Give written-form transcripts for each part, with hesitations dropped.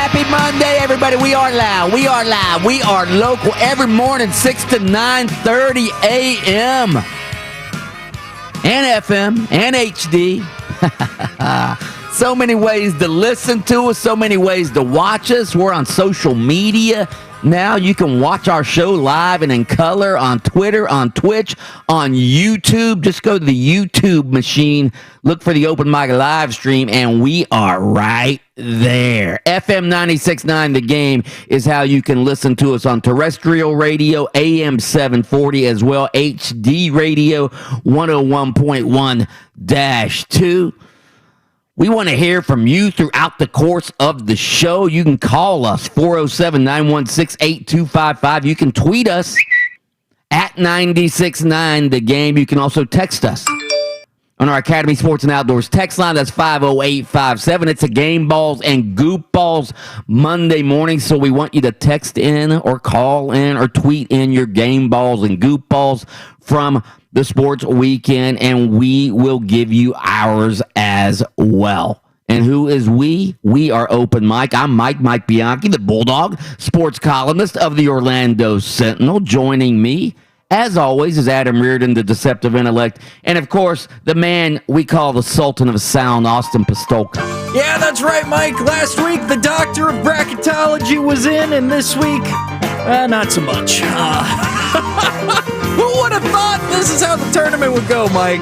Happy Monday, everybody. We are live. We are live. We are local every morning, 6 to 9:30 a.m. and FM and HD. So many ways to listen to us, so many ways to watch us. We're on social media. Now you can watch our show live and in color on Twitter, on Twitch, on YouTube. Just go to the YouTube machine, look for the Open Mic live stream, and we are right there. FM 96.9 The Game is how you can listen to us on terrestrial radio, AM 740, as well, HD radio 101.1-2. We want to hear from you throughout the course of the show. You can call us, 407-916-8255. You can tweet us at 96.9 The Game. You can also text us on our Academy Sports and Outdoors text line. That's 50857. It's a Game Balls and Goop Balls Monday morning, so we want you to text in or call in or tweet in your Game Balls and Goop Balls from the sports weekend, and we will give you ours as well. And who is we? We are Open Mic. I'm Mike Bianchi, the Bulldog, sports columnist of the Orlando Sentinel. Joining me, as always, is Adam Reardon, the deceptive intellect, and of course, the man we call the Sultan of Sound, Austin Pistolka. Yeah, that's right, Mike. Last week, the doctor of bracketology was in, and this week, not so much. Who would have thought this is how the tournament would go, Mike?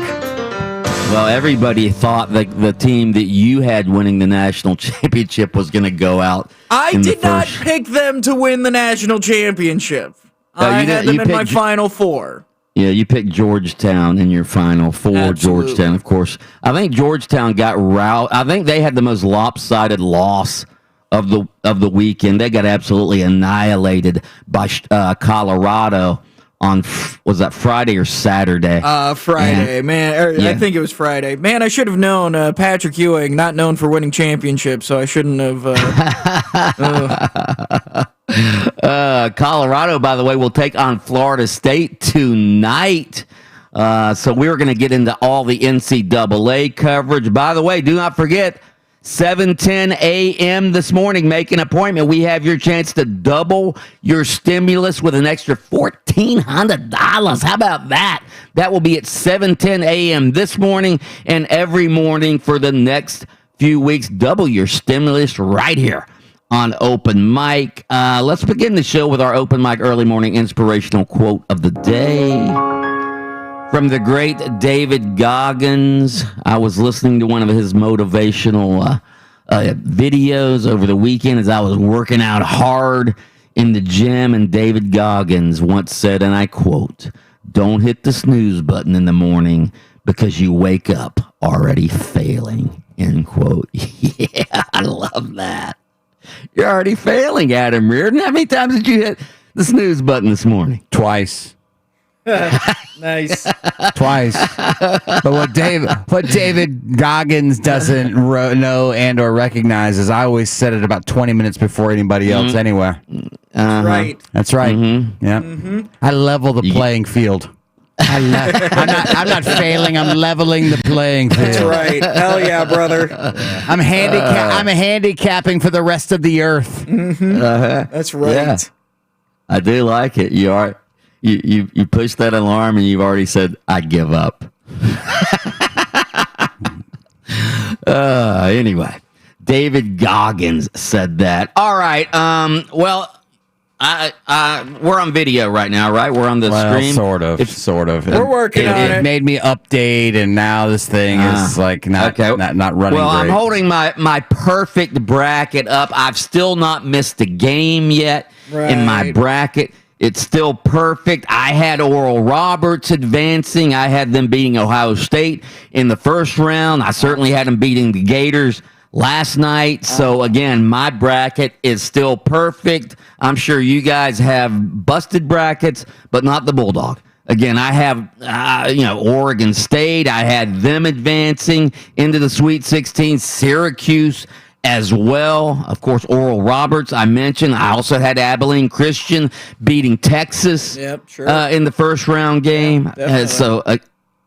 Well, everybody thought that the team that you had winning the national championship was going to go out. I did not pick them to win the national championship. I had them in my Final Four. Yeah, you picked Georgetown in your Final Four. Absolutely. Georgetown, of course. I think Georgetown got routed. I think they had the most lopsided loss of the weekend. They got absolutely annihilated by Colorado on, was that Friday or Saturday? Friday, man. Yeah. I think it was Friday. Man, I should have known. Patrick Ewing, not known for winning championships, so I shouldn't have. Colorado, by the way, will take on Florida State tonight. So we're going to get into all the NCAA coverage. By the way, do not forget, 7:10 a.m. this morning, make an appointment. We have your chance to double your stimulus with an extra $1,400. How about that? That will be at 7:10 a.m. this morning and every morning for the next few weeks. Double your stimulus right here on Open Mic. Let's begin the show with our Open Mic early morning inspirational quote of the day. From the great David Goggins. I was listening to one of his motivational videos over the weekend as I was working out hard in the gym, and David Goggins once said, and I quote, "Don't hit the snooze button in the morning because you wake up already failing," end quote. Yeah, I love that. You're already failing, Adam Reardon. How many times did you hit the snooze button this morning? Twice. Nice. Twice. But what David Goggins doesn't know and or recognize is I always set it about 20 minutes before anybody else anyway. Right. That's right. Mm-hmm. Yeah. Mm-hmm. I level the playing field. I'm not failing. I'm leveling the playing field. That's right. Hell yeah, brother. I'm handicapping for the rest of the earth. Mm-hmm. That's right. Yeah. I do like it. You are. You push that alarm and you've already said, I give up. Anyway, David Goggins said that. All right. Well, we're on video right now, right? We're on the stream. Sort of. We're working on it. It made me update, and now this thing is like not running Well, great. I'm holding my perfect bracket up. I've still not missed a game yet in my bracket. It's still perfect. I had Oral Roberts advancing. I had them beating Ohio State in the first round. I certainly had them beating the Gators last night. So, again, my bracket is still perfect. I'm sure you guys have busted brackets, but not the Bulldog. Again, I have, Oregon State. I had them advancing into the Sweet 16. Syracuse as well. Of course, Oral Roberts, I mentioned. I also had Abilene Christian beating Texas in the first round game.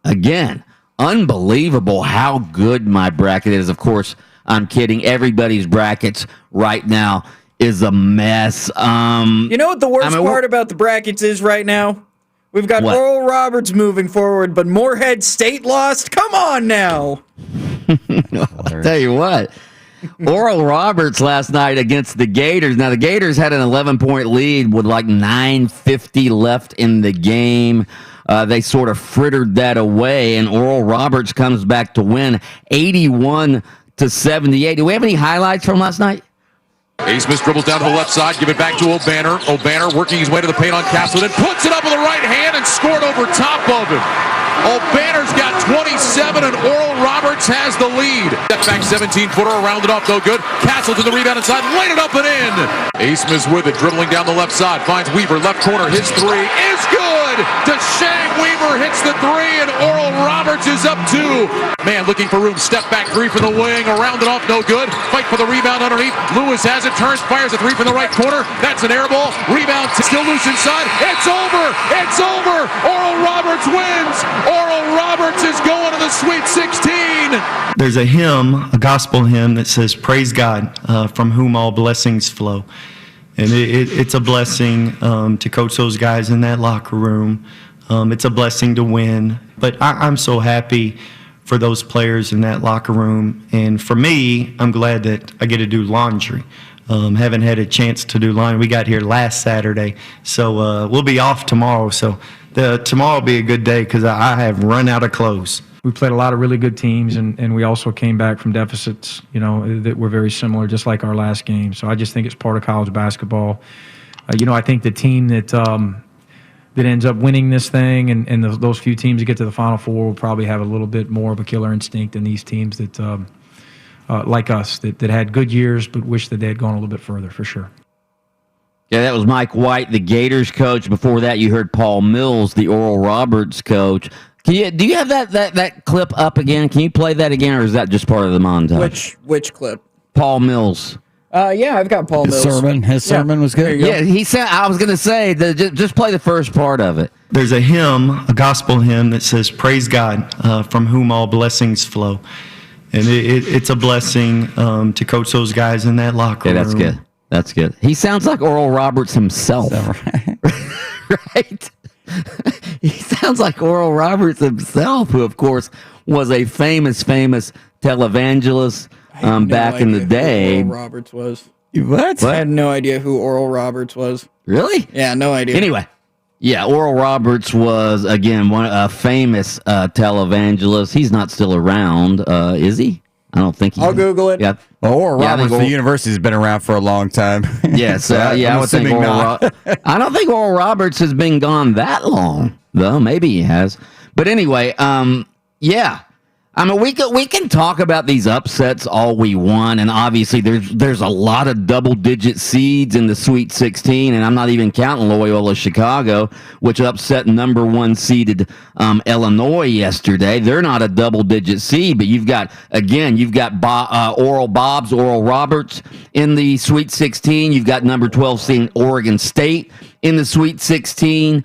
Again, unbelievable how good my bracket is. Of course, I'm kidding. Everybody's brackets right now is a mess. You know what the worst part about the brackets is right now? We've got What? Oral Roberts moving forward, but Moorhead State lost? Come on now. I'll tell you what. Oral Roberts last night against the Gators. Now, the Gators had an 11-point lead with like 9:50 left in the game. They sort of frittered that away, and Oral Roberts comes back to win 81-78. Do we have any highlights from last night? A-Smith dribbles down to the left side, give it back to O'Banner. O'Banner working his way to the paint on Castleton, puts it up with the right hand and scored over top of him. O'Banner's got 27 and Oral Roberts has the lead. Step back 17-footer, around it off, no good. Castleton the rebound inside, laid it up and in. A-Smith's with it, dribbling down the left side, finds Weaver, left corner, his three is good. DeShang Weaver hits the three and Oral Roberts is up two. Man looking for room, step back three from the wing, around it off, no good. Fight for the rebound underneath. Lewis has it, turns, fires a three from the right corner. That's an air ball. Rebound still loose inside. It's over. It's over. Oral Roberts wins. Oral Roberts is going to the Sweet 16. There's a hymn, a gospel hymn that says, "Praise God, from whom all blessings flow." And it's a blessing to coach those guys in that locker room. It's a blessing to win. But I'm so happy for those players in that locker room. And for me, I'm glad that I get to do laundry. Haven't had a chance to do laundry. We got here last Saturday, so we'll be off tomorrow. So tomorrow will be a good day because I have run out of clothes. We played a lot of really good teams, and we also came back from deficits, that were very similar, just like our last game. So I just think it's part of college basketball. I think the team that ends up winning this thing and those few teams that get to the Final Four will probably have a little bit more of a killer instinct than these teams that, like us, that had good years but wish that they had gone a little bit further, for sure. Yeah, that was Mike White, the Gators coach. Before that, you heard Paul Mills, the Oral Roberts coach. Do you have that clip up again? Can you play that again, or is that just part of the montage? Which clip? Paul Mills. Yeah, I've got Paul Mills. His sermon was good. Yeah, he said. I was going to say just play the first part of it. There's a hymn, a gospel hymn that says, "Praise God, from whom all blessings flow." And it's a blessing to coach those guys in that locker room. Yeah, that's good. That's good. He sounds like Oral Roberts himself. Right? He sounds like Oral Roberts himself, who, of course, was a famous televangelist back in the day. Who Oral Roberts was. What? I had no idea who Oral Roberts was. Really? Yeah, no idea. Anyway, yeah, Oral Roberts was, again, a famous televangelist. He's not still around, is he? I don't think he I'll is. Google it. Yeah. Oral Yeah, I Roberts, think the university's been around for a long time. Yes, I would think I don't think Oral Roberts has been gone that long, though. Maybe he has. But anyway, yeah. I mean, we can talk about these upsets all we want, and obviously there's a lot of double-digit seeds in the Sweet 16, and I'm not even counting Loyola Chicago, which upset number 1 seeded Illinois yesterday. They're not a double-digit seed, but you've got Oral Roberts in the Sweet 16. You've got number 12 seed Oregon State in the Sweet 16.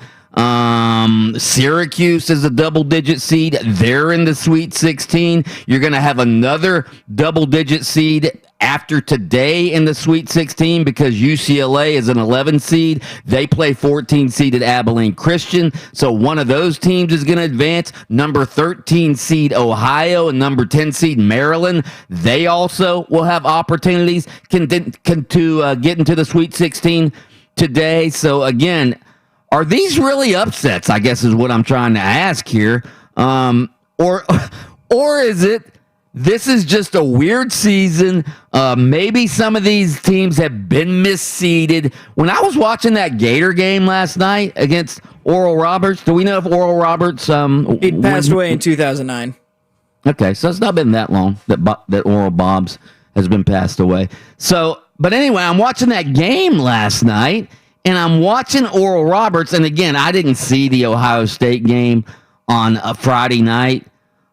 Syracuse is a double-digit seed. They're in the Sweet 16. You're going to have another double-digit seed after today in the Sweet 16 because UCLA is an 11 seed. They play 14-seeded Abilene Christian. So one of those teams is going to advance. Number 13 seed Ohio and number 10 seed Maryland. They also will have opportunities to get into the Sweet 16 today. So again, are these really upsets, I guess is what I'm trying to ask here. Or is it this is just a weird season? Maybe some of these teams have been misseeded. When I was watching that Gator game last night against Oral Roberts, do we know if Oral Roberts... he passed away in 2009. Okay, so it's not been that long that Oral Bobs has been passed away. So, but anyway, I'm watching that game last night, and I'm watching Oral Roberts, and again, I didn't see the Ohio State game on a Friday night,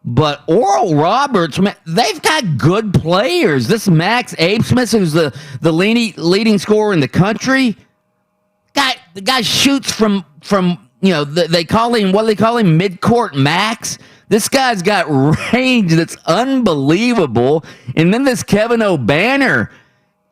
but Oral Roberts, man, they've got good players. This Max Abesmith, who's the leading scorer in the country, the guy shoots from they call him, what do they call him, midcourt Max. This guy's got range that's unbelievable. And then this Kevin O'Banner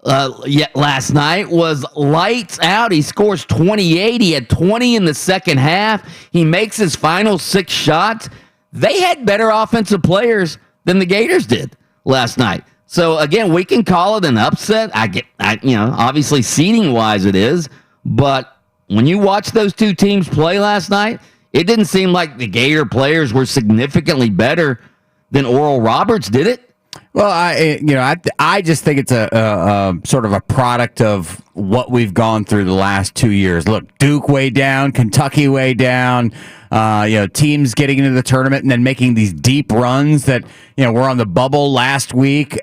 last night was lights out. He scores 28. He had 20 in the second half. He makes his final 6 shots. They had better offensive players than the Gators did last night. So again, we can call it an upset. Obviously seeding wise it is, but when you watch those two teams play last night, it didn't seem like the Gator players were significantly better than Oral Roberts, did it? Well, I just think it's a sort of a product of what we've gone through the last 2 years. Look, Duke way down, Kentucky way down. Teams getting into the tournament and then making these deep runs that were on the bubble last week.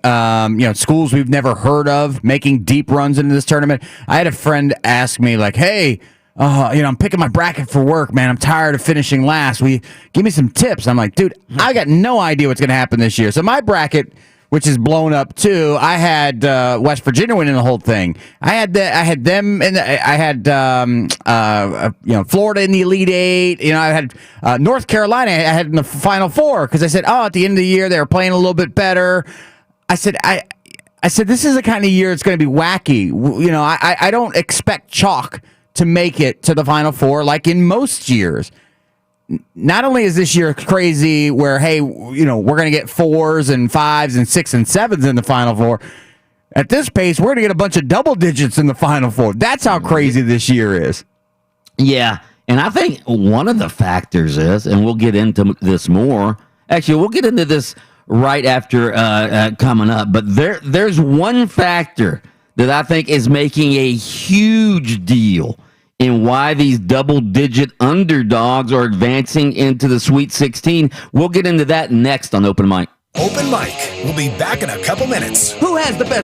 Schools we've never heard of making deep runs into this tournament. I had a friend ask me like, "Hey, I'm picking my bracket for work, man. I'm tired of finishing last. Will you give me some tips?" I'm like, dude, I got no idea what's going to happen this year. So my bracket, which is blown up too, I had West Virginia winning the whole thing. I had them, and I had Florida in the Elite Eight. I had North Carolina. I had in the Final Four because I said, at the end of the year they were playing a little bit better. I said this is the kind of year it's going to be wacky. I don't expect chalk to make it to the Final Four like in most years. Not only is this year crazy where, hey, we're going to get 4s and 5s and 6s and 7s in the Final Four. At this pace, we're going to get a bunch of double digits in the Final Four. That's how crazy this year is. Yeah, and I think one of the factors is, and we'll get into this more. Actually, we'll get into this right after coming up. But there's one factor that I think is making a huge deal in why these double-digit underdogs are advancing into the Sweet 16. We'll get into that next on Open Mic. Open Mic. We'll be back in a couple minutes. Who has the best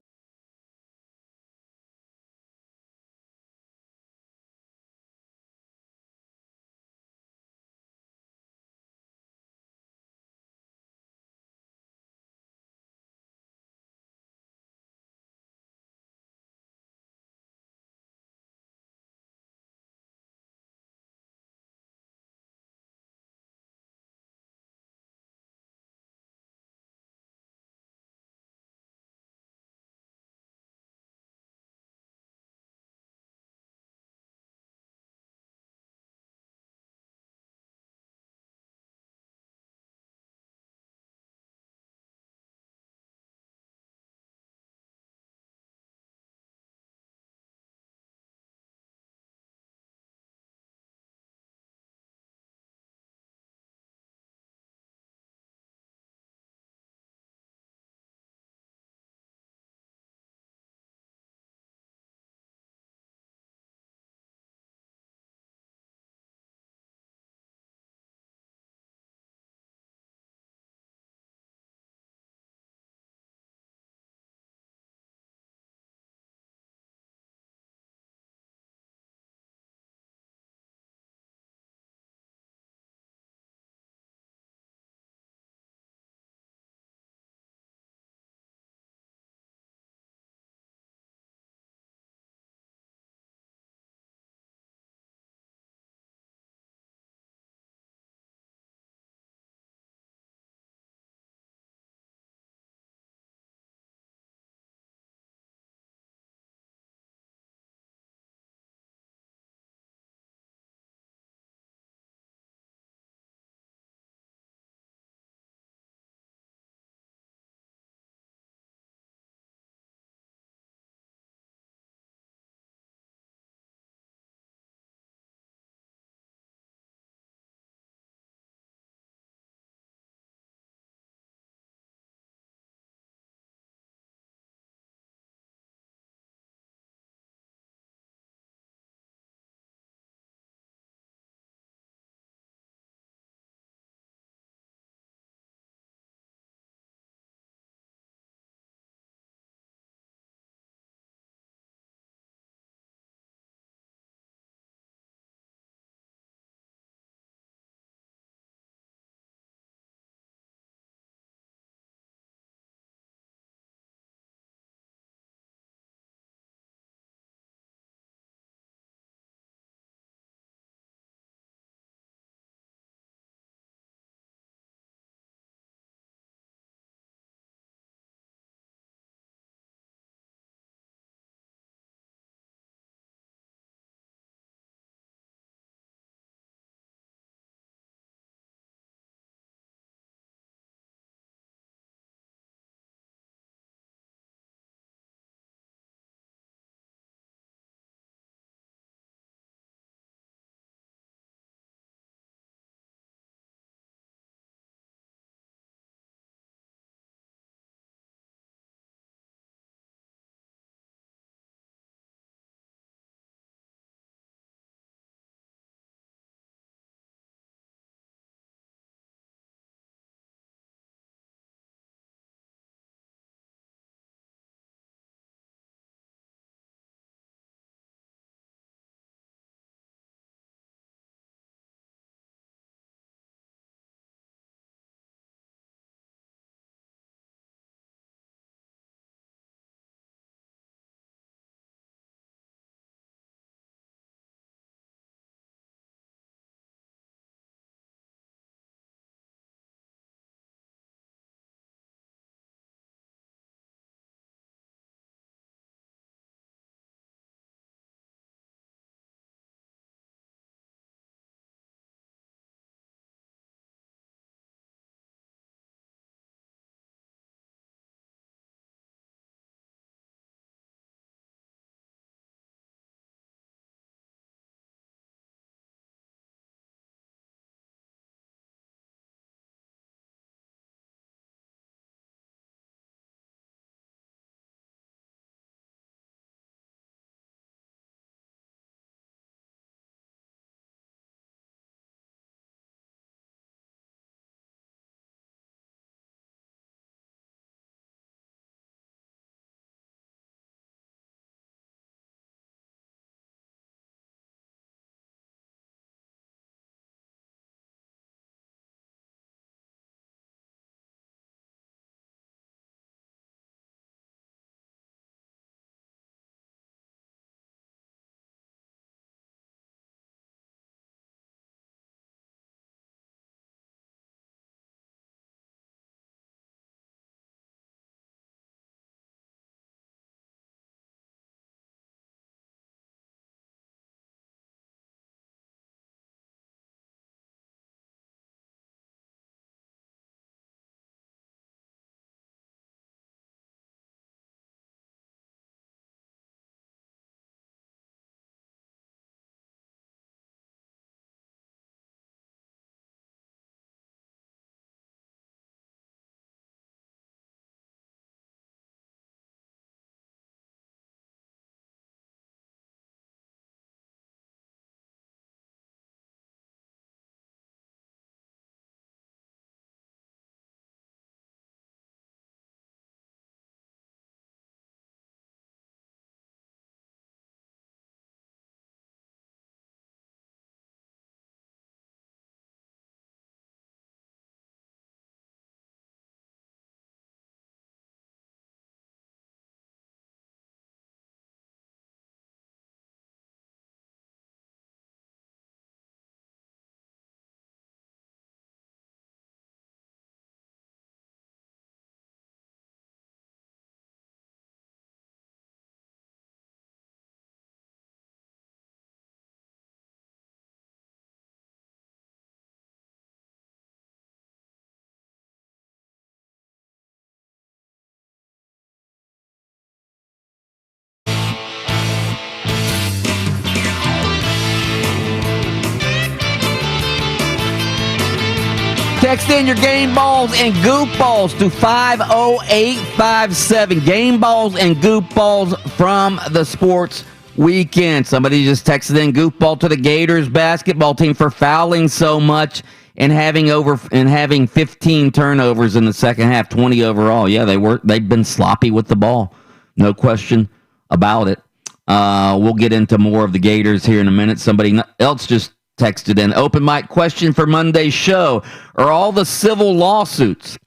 Text in your game balls and goofballs to 50857. Game balls and goofballs from the sports weekend. Somebody just texted in goofball to the Gators basketball team for fouling so much and having 15 turnovers in the second half, 20 overall. Yeah, they've been sloppy with the ball. No question about it. We'll get into more of the Gators here in a minute. Somebody else just texted in. Open mic question for Monday's show. Are all the civil lawsuits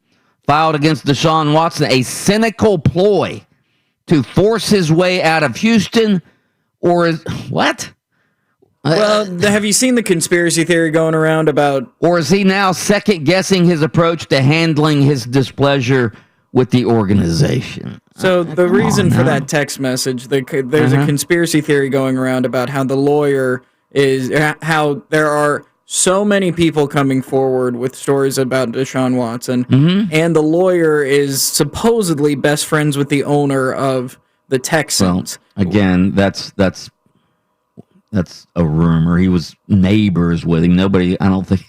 filed against Deshaun Watson a cynical ploy to force his way out of Houston? Or is what? Well, have you seen the conspiracy theory going around about... Or is he now second-guessing his approach to handling his displeasure with the organization? So the reason for that text message, there's a conspiracy theory going around about how the lawyer how there are so many people coming forward with stories about Deshaun Watson, and the lawyer is supposedly best friends with the owner of the Texans. Well, again, that's a rumor. He was neighbors with him. I don't think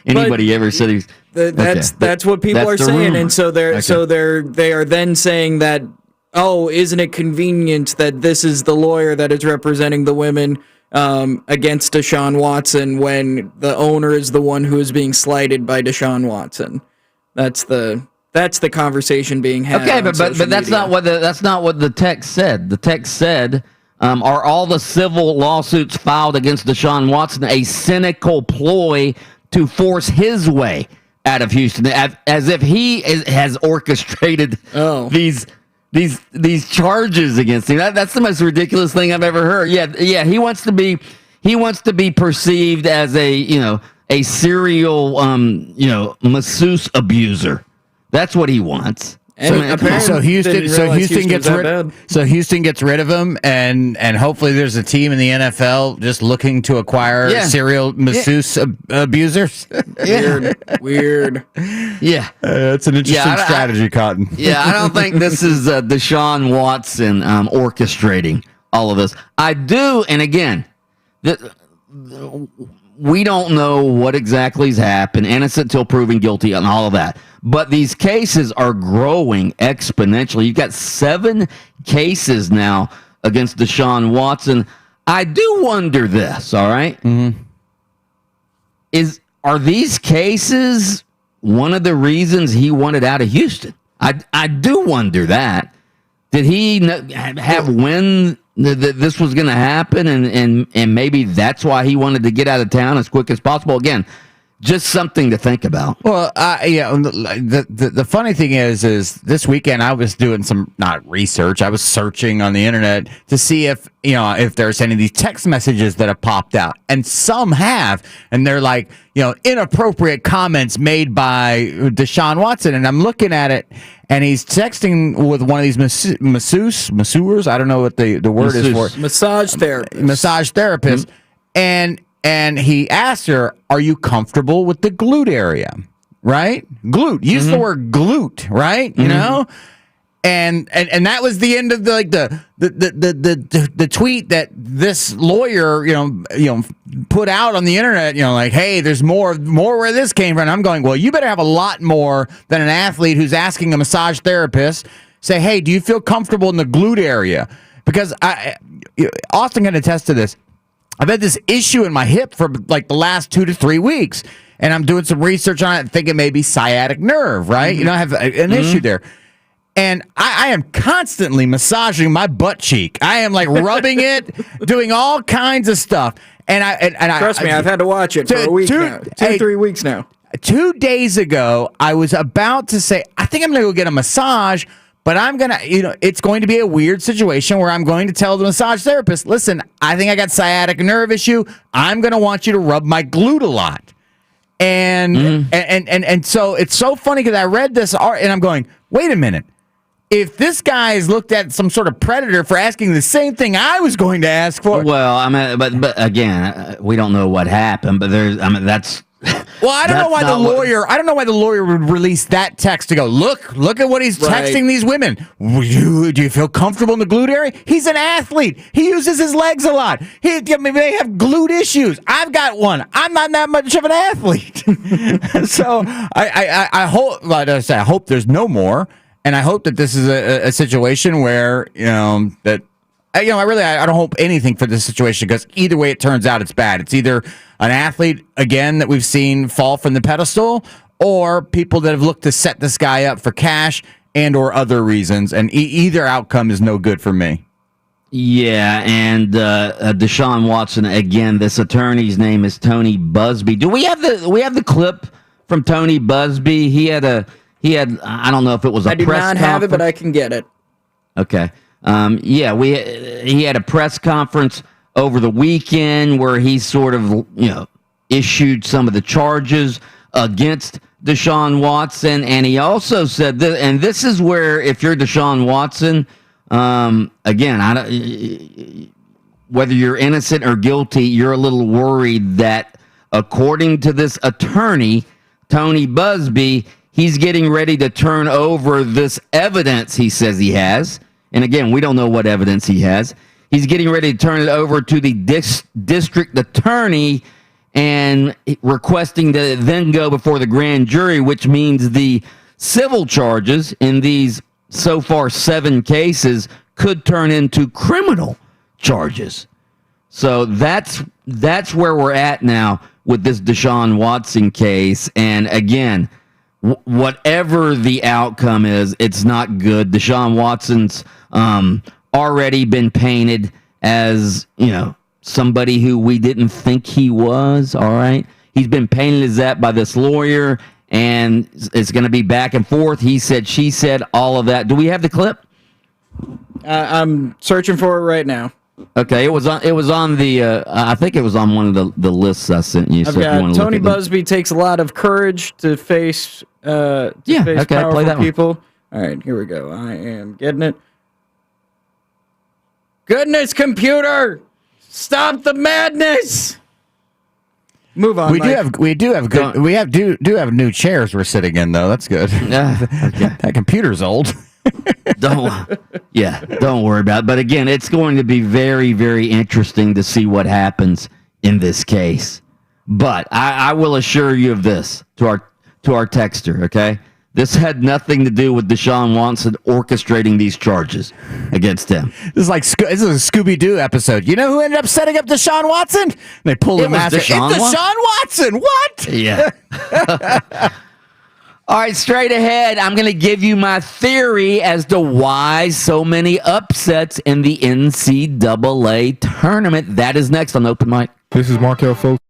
anybody ever said he's. That's what people are saying, rumor. And so they are then saying that, oh, isn't it convenient that this is the lawyer that is representing the women against Deshaun Watson when the owner is the one who is being slighted by Deshaun Watson? That's the conversation being had. Okay, but that's not what the text said. The text said, are all the civil lawsuits filed against Deshaun Watson a cynical ploy to force his way out of Houston, as if he has orchestrated these charges against him? That's the most ridiculous thing I've ever heard. Yeah, he wants to be perceived as a serial masseuse abuser. That's what he wants. So Houston gets rid of him, and hopefully there's a team in the NFL just looking to acquire serial masseuse abusers. Weird. Yeah, that's an interesting strategy, Cotton. Yeah, I don't think this is Deshaun Watson orchestrating all of this. I do, and again, we don't know what exactly has happened, innocent till proven guilty, and all of that. But these cases are growing exponentially. You've got 7 cases now against Deshaun Watson. I do wonder this, all right? Mm-hmm. Are these cases one of the reasons he wanted out of Houston? I do wonder that. Did he have when this was going to happen, and maybe that's why he wanted to get out of town as quick as possible? Again, just something to think about. Well, the funny thing is this weekend I was doing some not research. I was searching on the internet to see if there's any of these text messages that have popped out, and some have, and they're like inappropriate comments made by Deshaun Watson, and I'm looking at it, and he's texting with one of these masseurs. I don't know what the word is for it. Massage therapist, And he asked her, "Are you comfortable with the glute area?" Right? Glute. Use the word glute, right? You know? And that was the end of the tweet that this lawyer, put out on the internet, like, hey, there's more where this came from. And I'm going, well, you better have a lot more than an athlete who's asking a massage therapist, say, hey, do you feel comfortable in the glute area? Because Austin can attest to this. I've had this issue in my hip for like the last 2 to 3 weeks, and I'm doing some research on it, thinking maybe sciatic nerve, right? I have an issue there. And I am constantly massaging my butt cheek. I am like rubbing it, doing all kinds of stuff. And trust me, I've had to watch it for a week now. 3 weeks now. 2 days ago, I was about to say, I think I'm going to go get a massage. But I'm going to, it's going to be a weird situation where I'm going to tell the massage therapist, listen, I think I got sciatic nerve issue. I'm going to want you to rub my glute a lot. And so it's so funny because I read this and I'm going, wait a minute. If this guy is looked at some sort of predator for asking the same thing I was going to ask for. Well, but again, we don't know what happened, but that's Well, I don't know That's why the not what- lawyer. I don't know why the lawyer would release that text to go. Look at what he's Right. texting these women. Do you feel comfortable in the glute area? He's an athlete. He uses his legs a lot. They have glute issues. I've got one. I'm not that much of an athlete. So I hope. Like I say, I hope there's no more, and I hope that this is a situation where that. I don't hope anything for this situation because either way it turns out, it's bad. It's either an athlete, again, that we've seen fall from the pedestal or people that have looked to set this guy up for cash and or other reasons. And either outcome is no good for me. Yeah, and Deshaun Watson, again, this attorney's name is Tony Busby. Do we have the clip from Tony Busby? He had I don't know if it was a I do press not have it, but conference. I can get it. Okay. He had a press conference over the weekend where he sort of, issued some of the charges against Deshaun Watson, and he also said that, and this is where, if you're Deshaun Watson, again, whether you're innocent or guilty, you're a little worried that, according to this attorney, Tony Busby, he's getting ready to turn over this evidence he says he has. And again, we don't know what evidence he has. He's getting ready to turn it over to the district attorney and requesting to then go before the grand jury, which means the civil charges in these so far 7 cases could turn into criminal charges. So that's where we're at now with this Deshaun Watson case. And again, whatever the outcome is, it's not good. Deshaun Watson's already been painted as, somebody who we didn't think he was, all right? He's been painted as that by this lawyer, and it's going to be back and forth. He said, she said, all of that. Do we have the clip? I'm searching for it right now. Okay, it was on the I think it was on one of the lists I sent you. I've So if you got want to Tony look at them. Busby takes a lot of courage to face Yeah, okay, play powerful that one. people. All right, here we go. I am getting it. Goodness, computer, stop the madness. Move on. We Mike. do have good. Don't- We do have new chairs we're sitting in though. That's good. Okay. That computer's old. Don't worry about it. But again, it's going to be very, very interesting to see what happens in this case. But I will assure you of this to our texter, okay? This had nothing to do with Deshaun Watson orchestrating these charges against him. This is a Scooby Doo episode. You know who ended up setting up Deshaun Watson? They pulled It him was out. It's Deshaun Deshaun Watson. What? Yeah. All right, straight ahead, I'm going to give you my theory as to why so many upsets in the NCAA tournament. That is next on Open Mic. This is Markel Folks.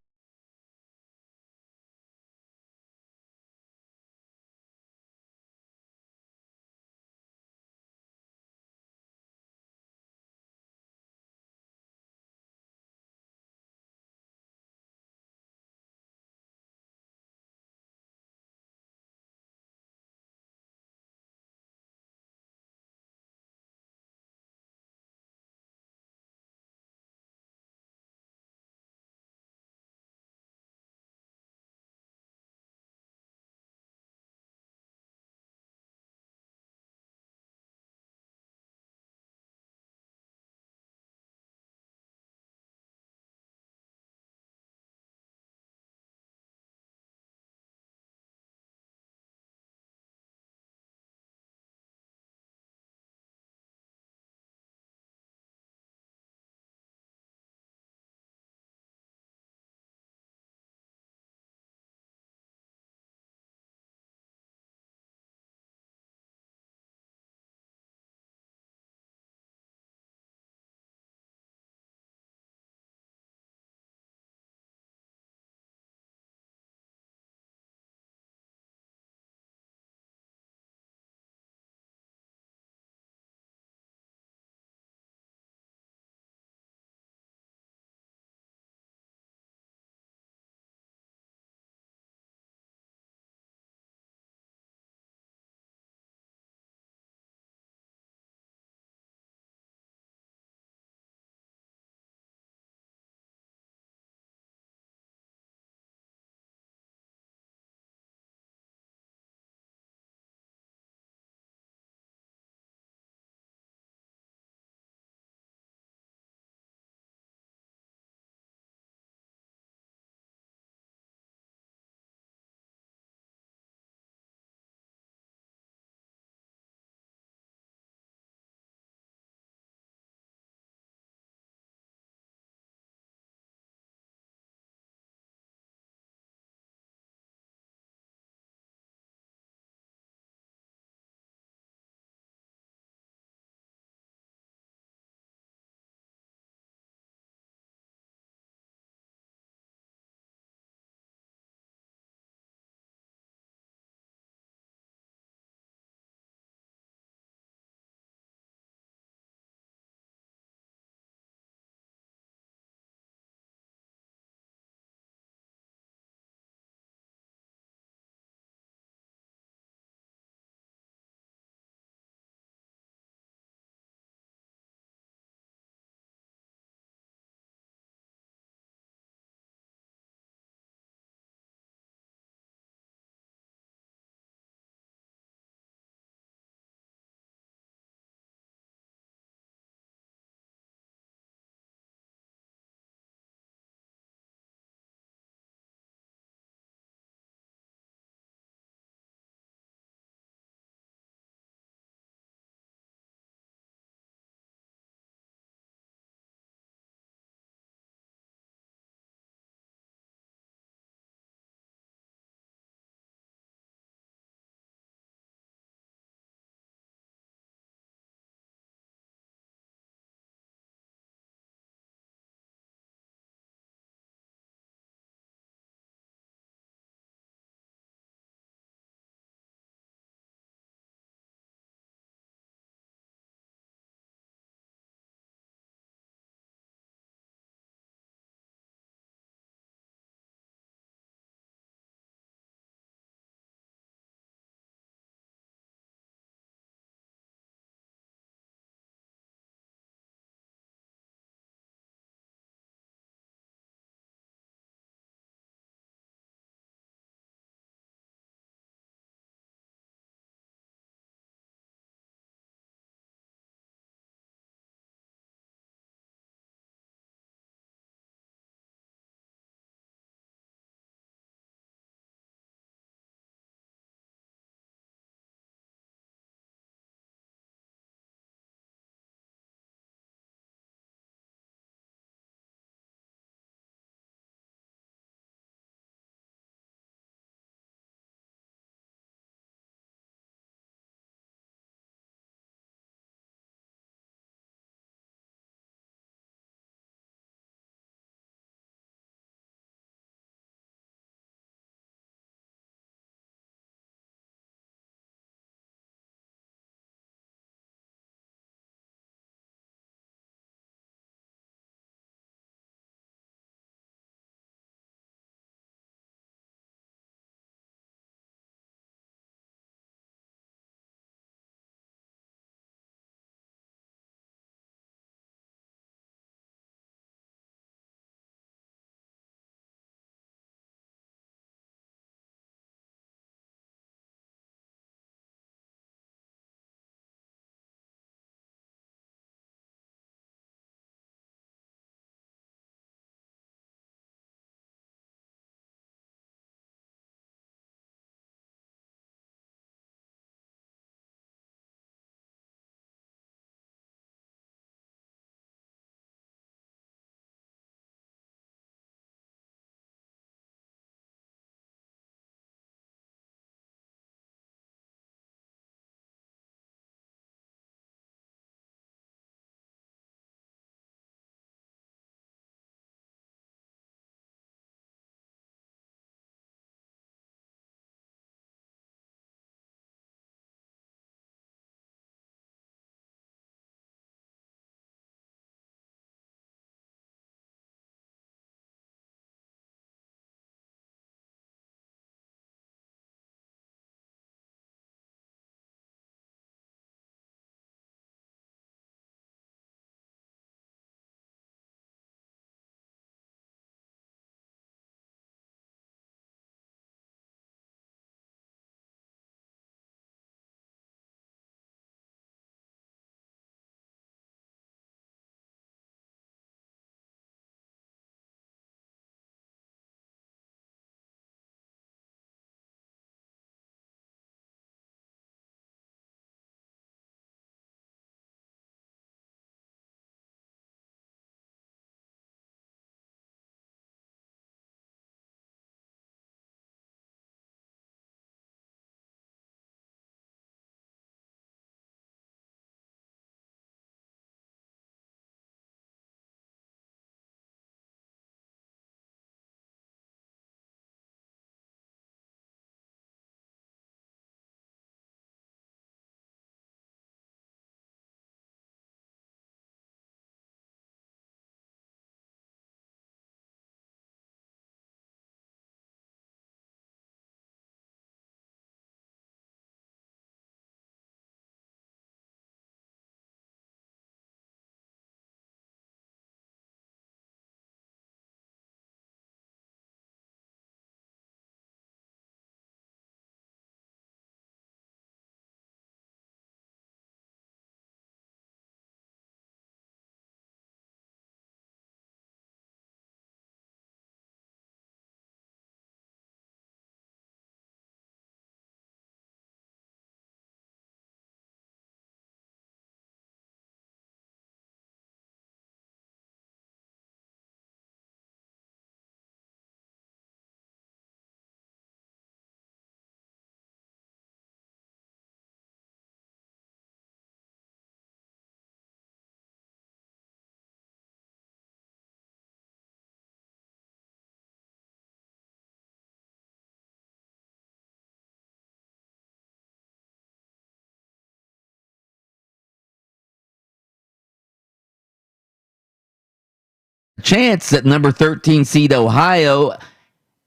chance that number 13 seed Ohio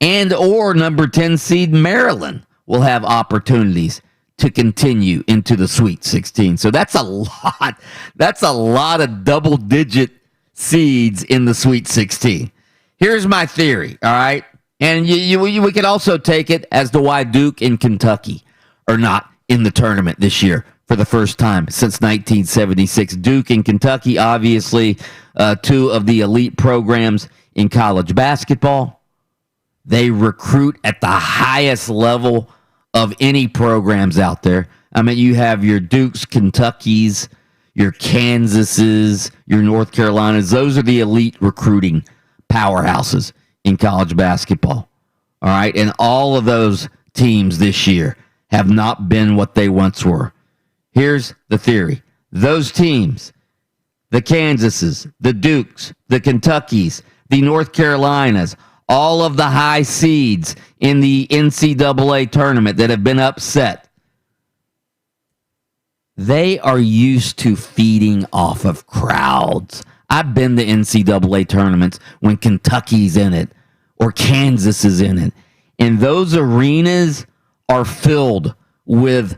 and or number 10 seed Maryland will have opportunities to continue into the Sweet 16. So that's a lot. That's a lot of double-digit seeds in the Sweet 16. Here's my theory, all right? And we could also take it as to why Duke and Kentucky are not in the tournament this year for the first time since 1976. Duke and Kentucky, obviously, two of the elite programs in college basketball. They recruit at the highest level of any programs out there. I mean, you have your Dukes, Kentuckys, your Kansases, your North Carolinas. Those are the elite recruiting powerhouses in college basketball. All right. And all of those teams this year have not been what they once were. Here's the theory. Those teams, the Kansases, the Dukes, the Kentuckys, the North Carolinas, all of the high seeds in the NCAA tournament that have been upset, they are used to feeding off of crowds. I've been to NCAA tournaments when Kentucky's in it or Kansas is in it, and those arenas are filled with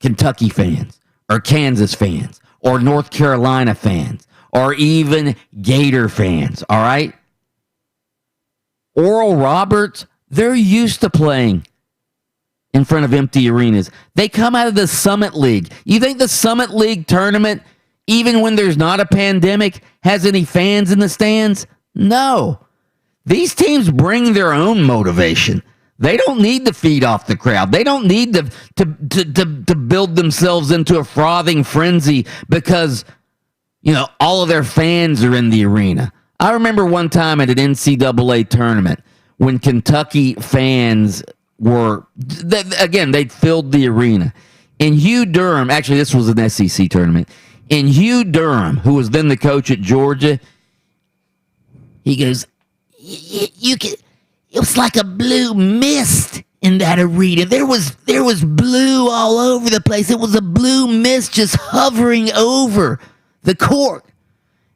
Kentucky fans or Kansas fans or North Carolina fans or even Gator fans, all right? Oral Roberts, they're used to playing in front of empty arenas. They come out of the Summit League. You think the Summit League tournament, even when there's not a pandemic, has any fans in the stands? No. These teams bring their own motivation. They don't need to feed off the crowd. They don't need to build themselves into a frothing frenzy because, all of their fans are in the arena. I remember one time at an NCAA tournament when Kentucky fans they'd filled the arena. And Hugh Durham, actually this was an SEC tournament, and Hugh Durham, who was then the coach at Georgia, he goes, it was like a blue mist in that arena. There was blue all over the place. It was a blue mist just hovering over the court.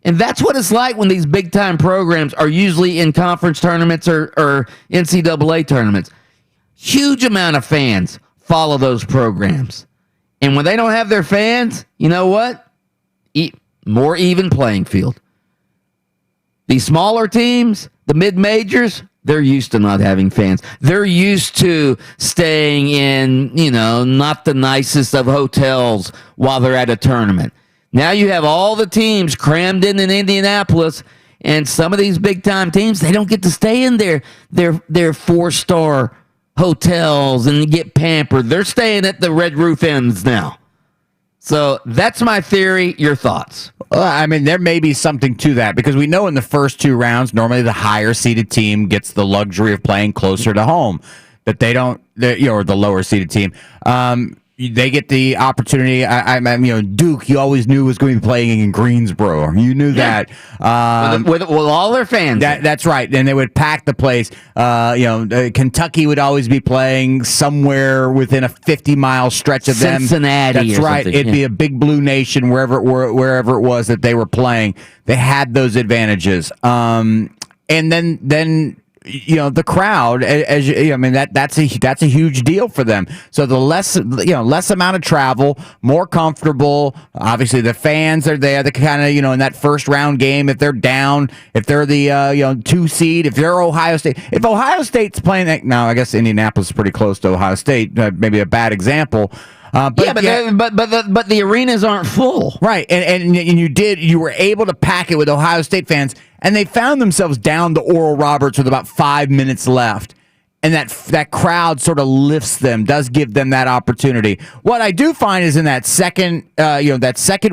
And that's what it's like when these big-time programs are usually in conference tournaments or NCAA tournaments. Huge amount of fans follow those programs. And when they don't have their fans, you know what? More even playing field. These smaller teams, the mid-majors, they're used to not having fans. They're used to staying in, not the nicest of hotels while they're at a tournament. Now you have all the teams crammed in Indianapolis, and some of these big-time teams, they don't get to stay in their four-star hotels and get pampered. They're staying at the Red Roof Inns now. So that's my theory. Your thoughts? I mean, there may be something to that because we know in the first two rounds, normally the higher-seeded team gets the luxury of playing closer to home, but they don't, or the lower-seeded team. They get the opportunity. Duke, you always knew was going to be playing in Greensboro. You knew that. With all their fans. That's right. And they would pack the place. Kentucky would always be playing somewhere within a 50-mile stretch of them. Cincinnati. That's right. It'd be a big blue nation wherever it was that they were playing. They had those advantages. And then the crowd, that's a huge deal for them. So the less amount of travel, more comfortable. Obviously, the fans are there. They kind of, in that first round game, if they're down, if they're the 2 seed, if they're Ohio State, if Ohio State's playing, now I guess Indianapolis is pretty close to Ohio State, maybe a bad example. But the arenas aren't full, right? And you were able to pack it with Ohio State fans, and they found themselves down to Oral Roberts with about 5 minutes left, and that crowd sort of lifts them, does give them that opportunity. What I do find is in that second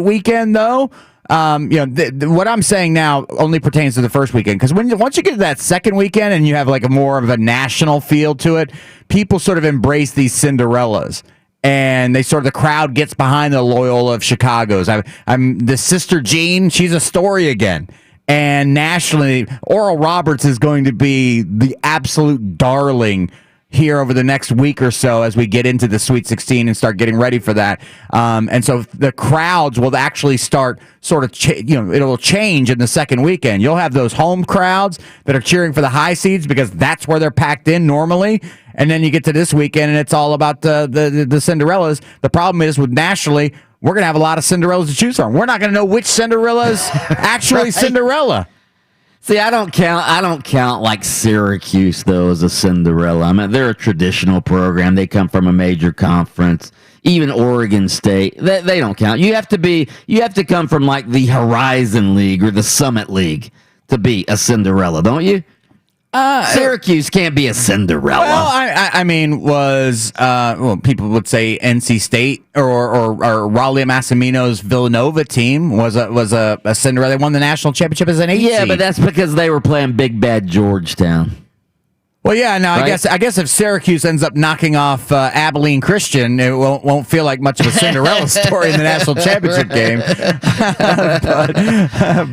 weekend though. What I'm saying now only pertains to the first weekend because once you get to that second weekend and you have like a more of a national feel to it, people sort of embrace these Cinderellas. And the crowd gets behind the Loyola of Chicago's. I'm the Sister Jean. She's a story again. And nationally, Oral Roberts is going to be the absolute darling here over the next week or so as we get into the Sweet 16 and start getting ready for that. And so the crowds will actually start sort of, it'll change in the second weekend. You'll have those home crowds that are cheering for the high seeds because that's where they're packed in normally. And then you get to this weekend and it's all about the Cinderellas. The problem is with nationally, we're going to have a lot of Cinderellas to choose from. We're not going to know which Cinderella's actually right. Cinderella. See, I don't count like Syracuse though as a Cinderella. I mean, they're a traditional program. They come from a major conference. Even Oregon State, they don't count. You have to come from like the Horizon League or the Summit League to be a Cinderella, don't you? Syracuse can't be a Cinderella. Well, I mean, people would say NC State or Raleigh Massimino's Villanova team was a Cinderella. They won the national championship as an 8 Yeah, seed. but that's because they were playing Big Bad Georgetown. Well, yeah, no, right? I guess if Syracuse ends up knocking off Abilene Christian, it won't feel like much of a Cinderella story in the national championship game.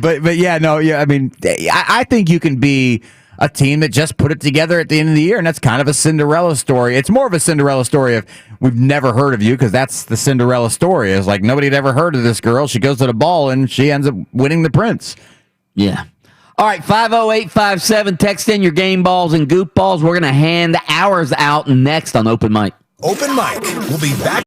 but yeah, no, yeah, I mean, I think you can be a team that just put it together at the end of the year, and that's kind of a Cinderella story. It's more of a Cinderella story of we've never heard of you, because that's the Cinderella story. It's like nobody had ever heard of this girl. She goes to the ball, and she ends up winning the Prince. Yeah. All right, 50857, text in your game balls and goop balls. We're going to hand ours out next on Open Mic. Open Mic. We'll be back.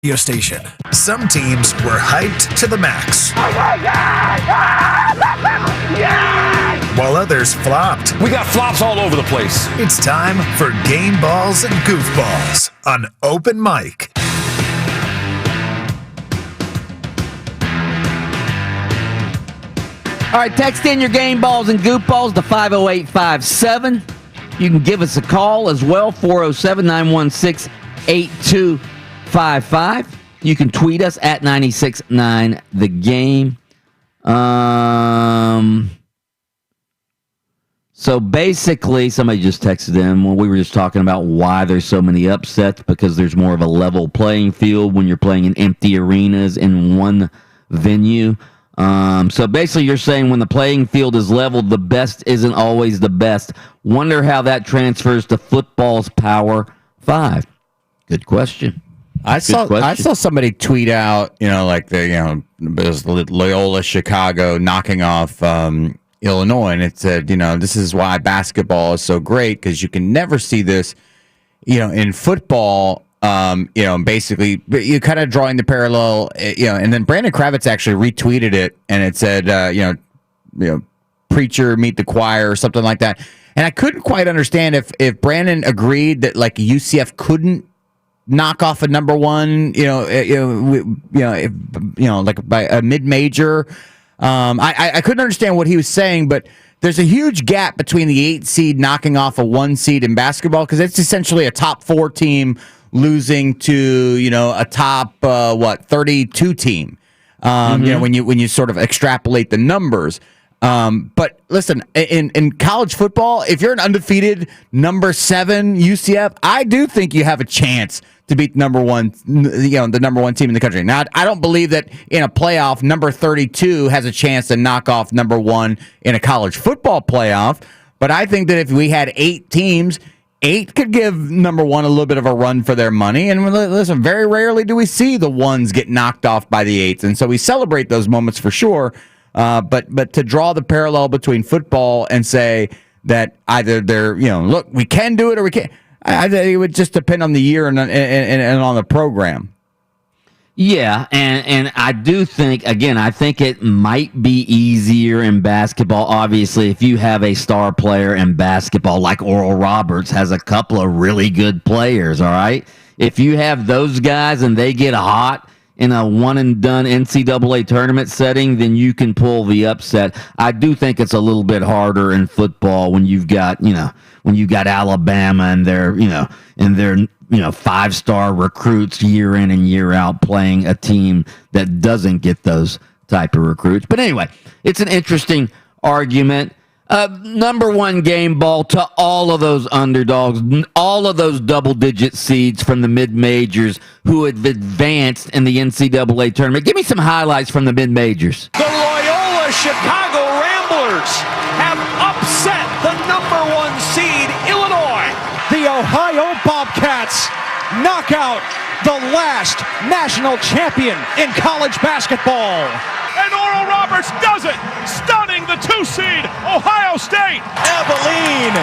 radio station. Some teams were hyped to the max, while others flopped. We got flops all over the place. It's time for Game Balls and Goofballs on Open Mic. All right, text in your game balls and goofballs to 50857. You can give us a call as well, 407-916-8255. You can tweet us at 969thegame. So basically, somebody just texted in when we were just talking about why there's so many upsets, because there's more of a level playing field when you're playing in empty arenas in one venue. So basically you're saying when the playing field is leveled, the best isn't always the best. Wonder how that transfers to football's Power 5. Good question. I saw somebody tweet out, like it was Loyola Chicago knocking off Illinois, and it said, this is why basketball is so great, because you can never see this, in football. Basically, you kind of drawing the parallel, and then Brandon Kravitz actually retweeted it, and it said, preacher meet the choir or something like that. And I couldn't quite understand if Brandon agreed that like UCF couldn't knock off a number one, like by a mid-major. I couldn't understand what he was saying, but there's a huge gap between the 8 seed knocking off a 1 seed in basketball, because it's essentially a top 4 team losing to a top 32 team. When you sort of extrapolate the numbers. But listen, in college football, if you're an undefeated number 7 UCF, I do think you have a chance to beat the number one team in the country. Now, I don't believe that in a playoff, number 32 has a chance to knock off number 1 in a college football playoff. But I think that if we had 8 teams, 8 could give number 1 a little bit of a run for their money. And listen, very rarely do we see the 1s get knocked off by the 8s. And so we celebrate those moments for sure. But to draw the parallel between football and say that either they're, look, we can do it or we can't, I think it would just depend on the year and on the program. Yeah, and I do think, again, I think it might be easier in basketball. Obviously, if you have a star player in basketball, like Oral Roberts has a couple of really good players, all right? If you have those guys and they get hot in a one-and-done NCAA tournament setting, then you can pull the upset. I do think it's a little bit harder in football when you've got, when you got Alabama and their 5-star recruits year in and year out playing a team that doesn't get those type of recruits. But anyway, it's an interesting argument. Number 1 game ball to all of those underdogs, all of those double-digit seeds from the mid-majors who have advanced in the NCAA tournament. Give me some highlights from the mid-majors. The Loyola Chicago Ramblers have upset the number 1 seed, Illinois. The Ohio Bobcats knock out the last national champion in college basketball. And Oral Roberts does it, stunning the 2 seed, Ohio State. Abilene,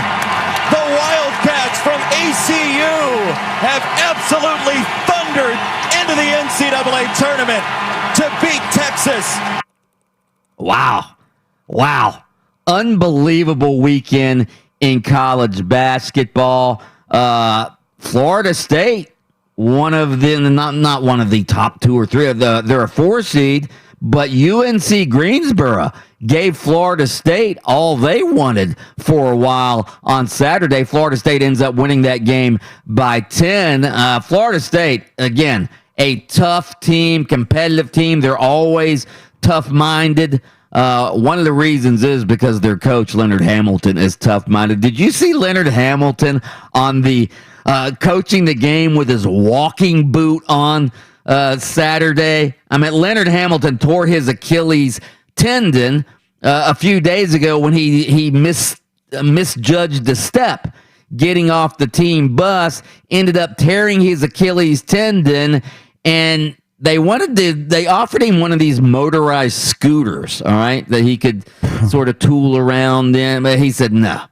the Wildcats from ACU have absolutely thundered into the NCAA tournament to beat Texas. Wow. Unbelievable weekend in college basketball. Florida State, one of the, not one of the top 2 or 3, they're a 4 seed, but UNC Greensboro gave Florida State all they wanted for a while on Saturday. Florida State ends up winning that game by 10. Florida State, again, a tough team, competitive team. They're always tough-minded. One of the reasons is because their coach, Leonard Hamilton, is tough-minded. Did you see Leonard Hamilton on the coaching the game with his walking boot on Saturday? I mean, Leonard Hamilton tore his Achilles tendon a few days ago when he misjudged the step getting off the team bus, ended up tearing his Achilles tendon, and they offered him one of these motorized scooters, all right, that he could sort of tool around in, but he said, no,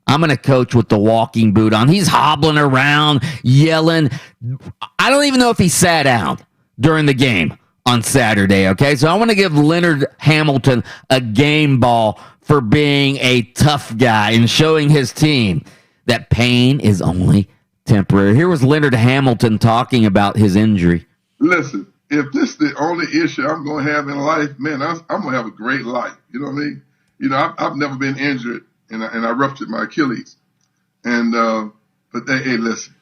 I'm going to coach with the walking boot on. He's hobbling around, yelling. I don't even know if he sat down during the game on Saturday, okay? So I want to give Leonard Hamilton a game ball for being a tough guy and showing his team that pain is only temporary. Here was Leonard Hamilton talking about his injury. Listen, if this is the only issue I'm going to have in life, man, I'm going to have a great life. You know what I mean? You know, I've never been injured, and I ruptured my Achilles. And but hey, listen,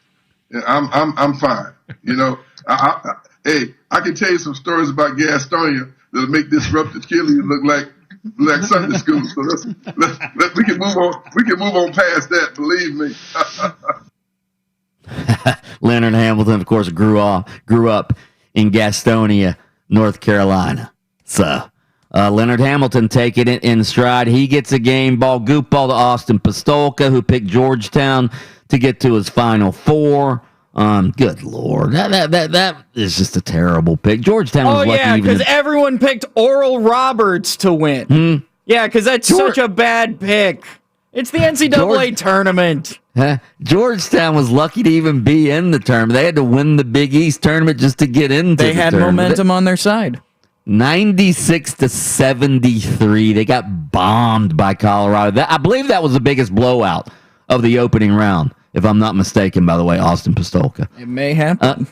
I'm fine. You know, I can tell you some stories about Gastonia that'll make this ruptured Achilles look like Sunday school. So we can move on. We can move on past that. Believe me. Leonard Hamilton, of course, grew up in Gastonia, North Carolina. So Leonard Hamilton taking it in stride. He gets a game ball. Goop ball to Austin Pistolka, who picked Georgetown to get to his Final Four. Good Lord. That is just a terrible pick. Georgetown was lucky. Oh, yeah, because everyone picked Oral Roberts to win. Yeah, because that's such a bad pick. It's the NCAA tournament. Georgetown was lucky to even be in the tournament. They had to win the Big East tournament just to get into the tournament. They had momentum on their side. 96-73. They got bombed by Colorado. I believe that was the biggest blowout of the opening round, if I'm not mistaken, by the way, Austin Pistolka. It may happen.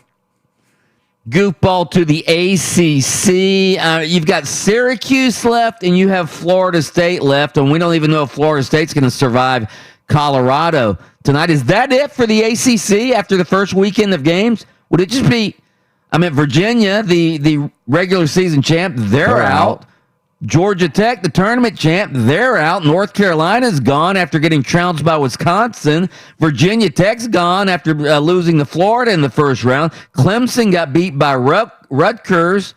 Goop ball to the ACC. You've got Syracuse left, and you have Florida State left, and we don't even know if Florida State's going to survive Colorado tonight. Is that it for the ACC after the first weekend of games? Would it just be, Virginia, the regular season champ, they're out. Georgia Tech, the tournament champ, they're out. North Carolina's gone after getting trounced by Wisconsin. Virginia Tech's gone after losing to Florida in the first round. Clemson got beat by Rutgers.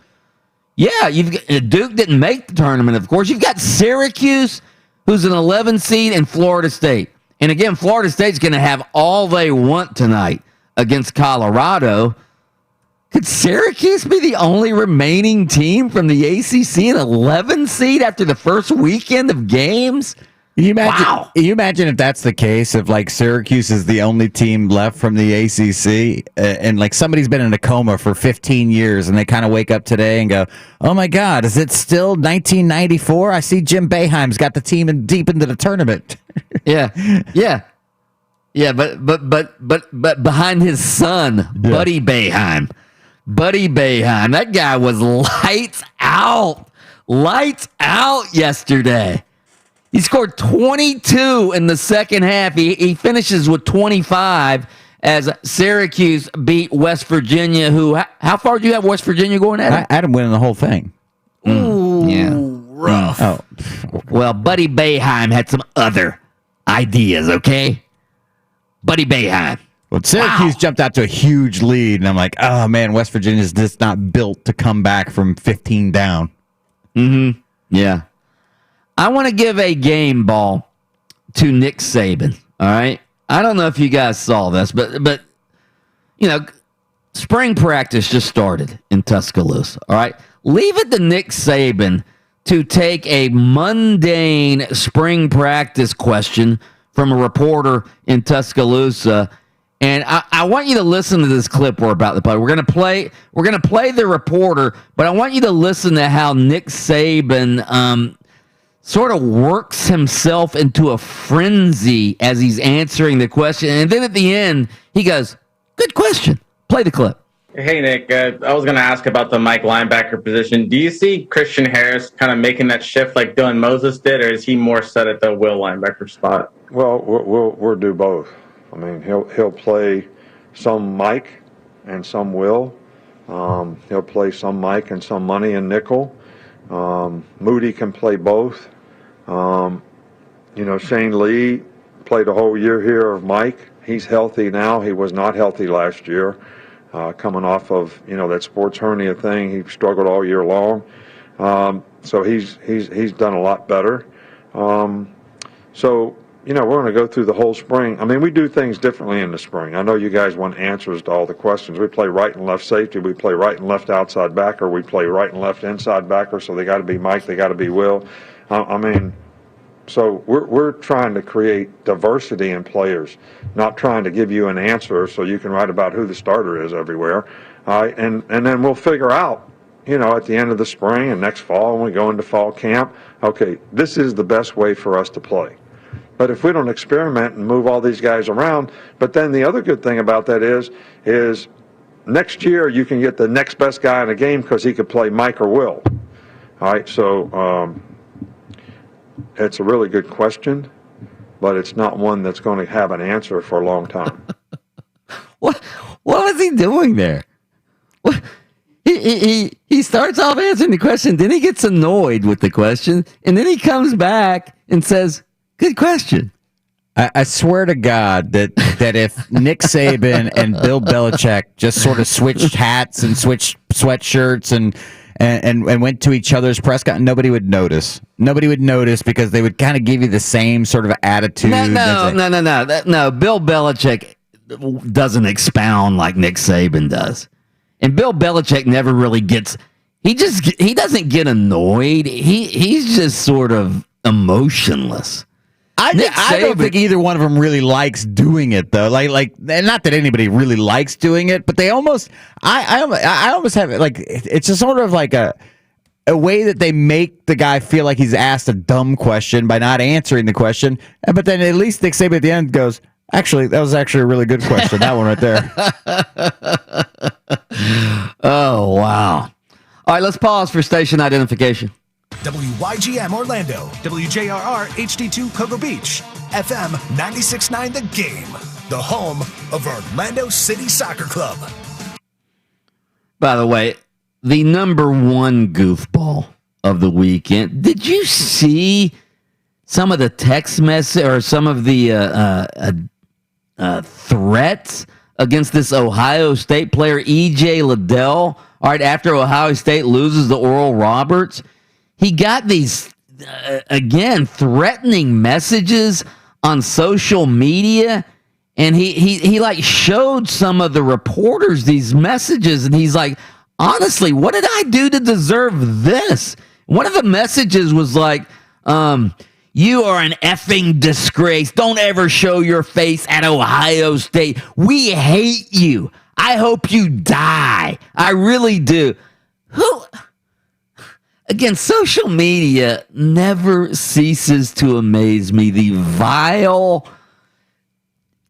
Yeah, Duke didn't make the tournament, of course. You've got Syracuse, who's an 11 seed, and Florida State. And again, Florida State's going to have all they want tonight against Colorado. Could Syracuse be the only remaining team from the ACC, an 11 seed after the first weekend of games? You imagine if that's the case, if like Syracuse is the only team left from the ACC, and like somebody's been in a coma for 15 years, and they kind of wake up today and go, "Oh my God, is it still 1994? I see Jim Boeheim's got the team deep into the tournament." Yeah, but behind his son, Buddy Boeheim. Buddy Boeheim, that guy was lights out yesterday. He scored 22 in the second half. He finishes with 25 as Syracuse beat West Virginia, who, how far do you have West Virginia going at? I had him winning the whole thing. Ooh, yeah. rough. Oh. Well, Buddy Boeheim had some other ideas, okay? Buddy Boeheim. Well, Syracuse jumped out to a huge lead, and I'm like, oh, man, West Virginia's just not built to come back from 15 down. Mm-hmm. Yeah. I want to give a game ball to Nick Saban, all right? I don't know if you guys saw this, but you know, spring practice just started in Tuscaloosa, all right? Leave it to Nick Saban to take a mundane spring practice question from a reporter in Tuscaloosa. And I want you to listen to this clip we're about to play. We're gonna play the reporter, but I want you to listen to how Nick Saban sort of works himself into a frenzy as he's answering the question. And then at the end, he goes, "Good question." Play the clip. Hey, Nick. I was going to ask about the Mike linebacker position. Do you see Christian Harris kind of making that shift like Dylan Moses did, or is he more set at the will linebacker spot? Well, we'll do both. I mean, he'll play some Mike and some Will. He'll play some Mike and some money and nickel. Moody can play both. Shane Lee played a whole year here of Mike. He's healthy now. He was not healthy last year, coming off of that sports hernia thing. He struggled all year long. So he's done a lot better. We're going to go through the whole spring. I mean, we do things differently in the spring. I know you guys want answers to all the questions. We play right and left safety. We play right and left outside backer. We play right and left inside backer. So they got to be Mike. They got to be Will. So we're trying to create diversity in players, not trying to give you an answer so you can write about who the starter is everywhere. And then we'll figure out, at the end of the spring and next fall when we go into fall camp, okay, this is the best way for us to play. But if we don't experiment and move all these guys around, but then the other good thing about that is next year you can get the next best guy in a game because he could play Mike or Will. All right, so it's a really good question, but it's not one that's going to have an answer for a long time. What was he doing there? What? He starts off answering the question, then he gets annoyed with the question, and then he comes back and says, "Good question." I swear to God that if Nick Saban and Bill Belichick just sort of switched hats and switched sweatshirts and went to each other's press conference, nobody would notice. Nobody would notice because they would kind of give you the same sort of attitude. No. Bill Belichick doesn't expound like Nick Saban does. And Bill Belichick never really gets. He doesn't get annoyed. He's just sort of emotionless. I don't think either one of them really likes doing it though. Like, not that anybody really likes doing it, but they almost. I almost have it like it's just sort of like a way that they make the guy feel like he's asked a dumb question by not answering the question, but then at least Nick Saban at the end goes, "Actually, that was actually a really good question. That one right there." Oh, wow. All right, let's pause for station identification. WYGM Orlando, WJRR HD2 Cocoa Beach, FM 96.9 The Game, the home of Orlando City Soccer Club. By the way, the number one goofball of the weekend. Did you see some of the text message or some of the threats against this Ohio State player, E.J. Liddell? All right, after Ohio State loses to Oral Roberts, he got these, again, threatening messages on social media, and he like showed some of the reporters these messages, and he's like, honestly, what did I do to deserve this? One of the messages was like, you are an effing disgrace. Don't ever show your face at Ohio State. We hate you. I hope you die. I really do. Again, social media never ceases to amaze me. The vile,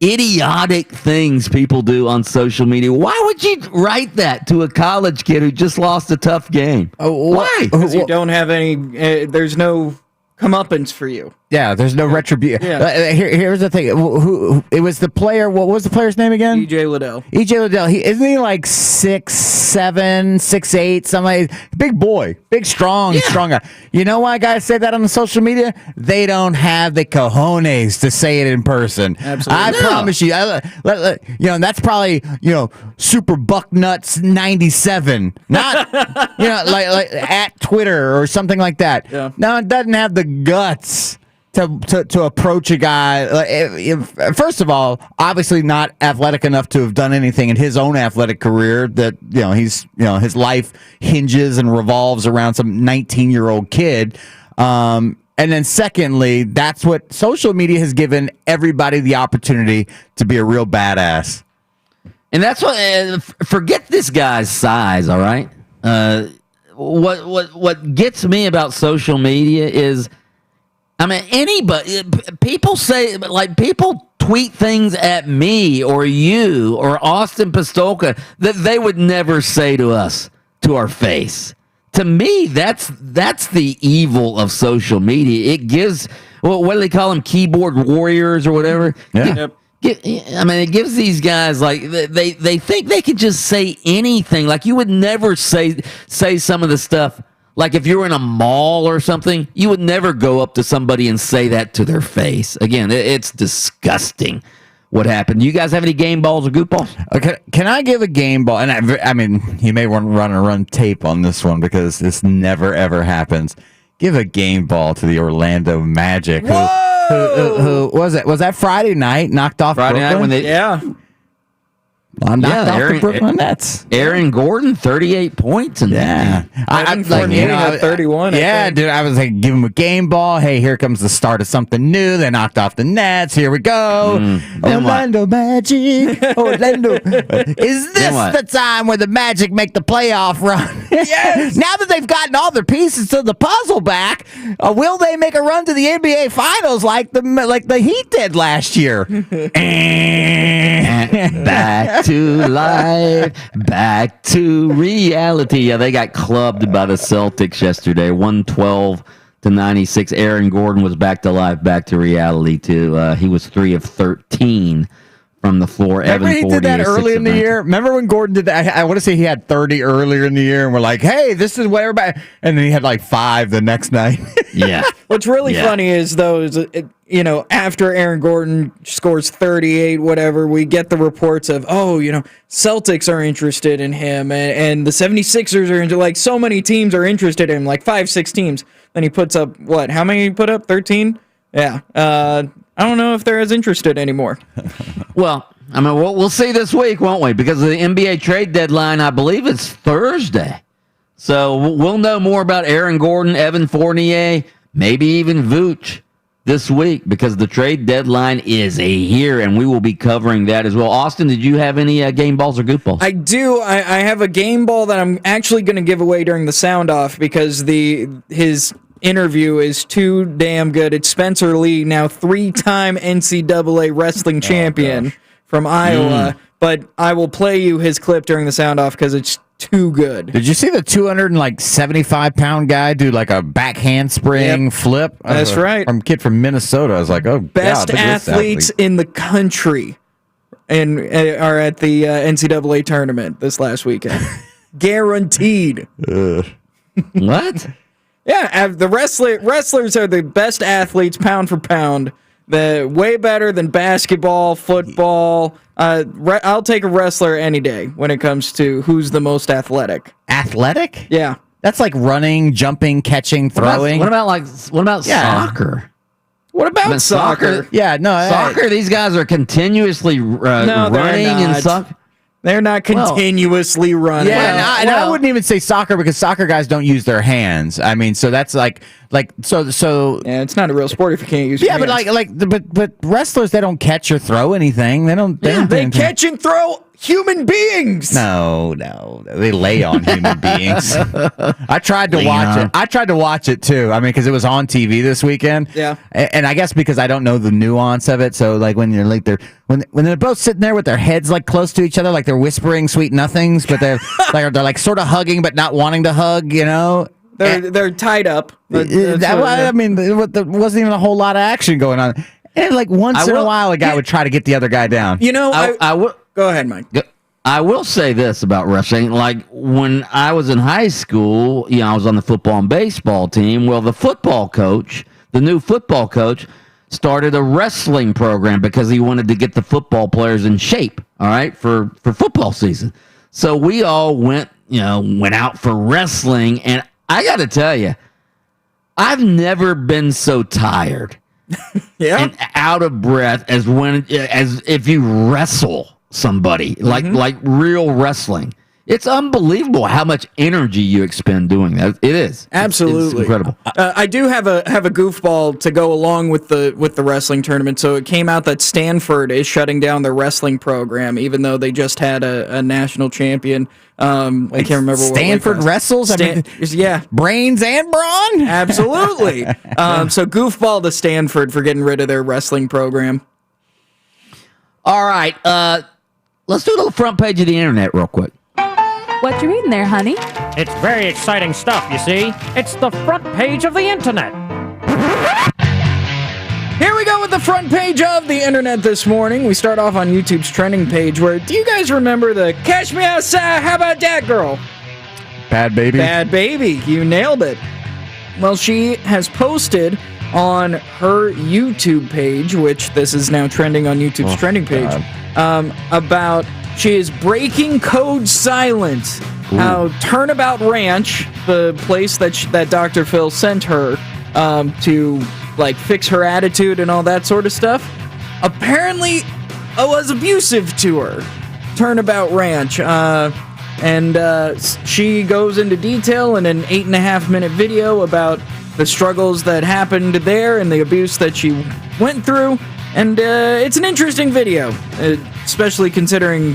idiotic things people do on social media. Why would you write that to a college kid who just lost a tough game? Why? Because you don't have any, there's no comeuppance for you. Yeah, there's no retribution. Yeah. Here's the thing. Who it was the player? What was the player's name again? E.J. Liddell. E.J. Liddell. Isn't he like 6'7", 6'8", something? Big boy, big strong guy. You know why guys say that on the social media? They don't have the cojones to say it in person. Absolutely. I promise you. That's probably Super Bucknuts 97, not like at Twitter or something like that. Yeah. No, it doesn't have the guts to approach a guy. First of all, obviously not athletic enough to have done anything in his own athletic career that his life hinges and revolves around some 19-year-old kid. And then secondly, that's what social media has given everybody the opportunity to be a real badass. And that's what. Forget this guy's size. All right. What gets me about social media is, I mean, people tweet things at me or you or Austin Pistolka that they would never say to us to our face. To me, that's the evil of social media. It gives, what do they call them, keyboard warriors or whatever? Yeah. It gives these guys, like, they think they could just say anything. Like, you would never say some of the stuff. Like, if you were in a mall or something, you would never go up to somebody and say that to their face. Again, it's disgusting what happened. Do you guys have any game balls or goop balls? Okay, can I give a game ball? And I mean, you may want to run tape on this one because this never, ever happens. Give a game ball to the Orlando Magic. Who was it? Was that Friday night? Knocked off Friday Brooklyn? night when they... Yeah. Knocked off the Brooklyn Nets. Aaron Gordon, 38 points. In I had 31. Yeah, dude, I was like, give him a game ball. Hey, here comes the start of something new. They knocked off the Nets. Here we go. Orlando Magic. Orlando. Is this the time where the Magic make the playoff run? Yes. Now that they've gotten all their pieces to the puzzle back, will they make a run to the NBA Finals like the Heat did last year? Back to life, back to reality. Yeah, they got clubbed by the Celtics yesterday, 112-96. Aaron Gordon was back to life, back to reality too. He was 3 of 13 from the floor. Remember he did that early in the year? Remember when Gordon did that? I want to say he had 30 earlier in the year, and we're like, hey, this is where everybody... And then he had like 5 the next night. Yeah. What's really funny is, though, after Aaron Gordon scores 38, whatever, we get the reports of, Celtics are interested in him, and the 76ers are into, like, so many teams are interested in him, like 5-6 teams. Then he puts up, how many he put up? 13? Yeah. I don't know if they're as interested anymore. Well, I mean, we'll see this week, won't we? Because the NBA trade deadline, I believe it's Thursday. So we'll know more about Aaron Gordon, Evan Fournier, maybe even Vooch this week, because the trade deadline is here, and we will be covering that as well. Austin, did you have any game balls or goof balls? I do. I have a game ball that I'm actually going to give away during the sound off because his interview is too damn good. It's Spencer Lee, now 3-time NCAA wrestling champion from Iowa. But I will play you his clip during the sound off because it's too good. Did you see the 275-pound guy do like a back handspring flip? That's right. From kid from Minnesota. I was like, oh, best God, athletes in the country and are at the NCAA tournament this last weekend. Guaranteed. What? Yeah, the wrestlers are the best athletes pound for pound. Way better than basketball, football. I'll take a wrestler any day when it comes to who's the most athletic. Athletic? Yeah. That's like running, jumping, catching, throwing. What about soccer? What about soccer? Yeah, no. Soccer, these guys are continuously running in soccer. They're not continuously running. Yeah, I wouldn't even say soccer because soccer guys don't use their hands. I mean, so that's so. Yeah, it's not a real sport if you can't use. Your hands. but wrestlers, they don't catch or throw anything. They catch and throw human beings. No, they lay on human beings. I tried to watch it. I tried to watch it too. I mean, because it was on TV this weekend. Yeah, and I guess because I don't know the nuance of it, so like when you're like when they're both sitting there with their heads like close to each other, like they're whispering sweet nothings, but they're like sort of hugging but not wanting to hug, you know. They're tied up. I mean, there wasn't even a whole lot of action going on. And like once in a while, a guy would try to get the other guy down. You know, I will. Go ahead, Mike. I will say this about wrestling. Like when I was in high school, I was on the football and baseball team. Well, the new football coach, started a wrestling program because he wanted to get the football players in shape, all right, for football season. So we all went out for wrestling, and I got to tell you, I've never been so tired and out of breath as if you wrestle somebody, like real wrestling. It's unbelievable how much energy you expend doing that. It is absolutely it's incredible. I do have a goofball to go along with the wrestling tournament. So it came out that Stanford is shutting down their wrestling program, even though they just had a national champion. I can't remember what Stanford wrestles. Yeah, brains and brawn. Absolutely. So goofball to Stanford for getting rid of their wrestling program. All right, let's do a little front page of the internet real quick. What you reading there, honey? It's very exciting stuff, you see. It's the front page of the internet. Here we go with the front page of the internet this morning. We start off on YouTube's trending page where, do you guys remember the Catch Me Outside, How About That girl? Bad Baby. Bad Baby. You nailed it. Well, she has posted on her YouTube page, which this is now trending on YouTube's trending page, about she is breaking code silence. How Turnabout Ranch, the place that Dr. Phil sent her to like fix her attitude and all that sort of stuff, apparently was abusive to her. Turnabout Ranch. And she goes into detail in an 8.5-minute video about the struggles that happened there and the abuse that she went through. And it's an interesting video, especially considering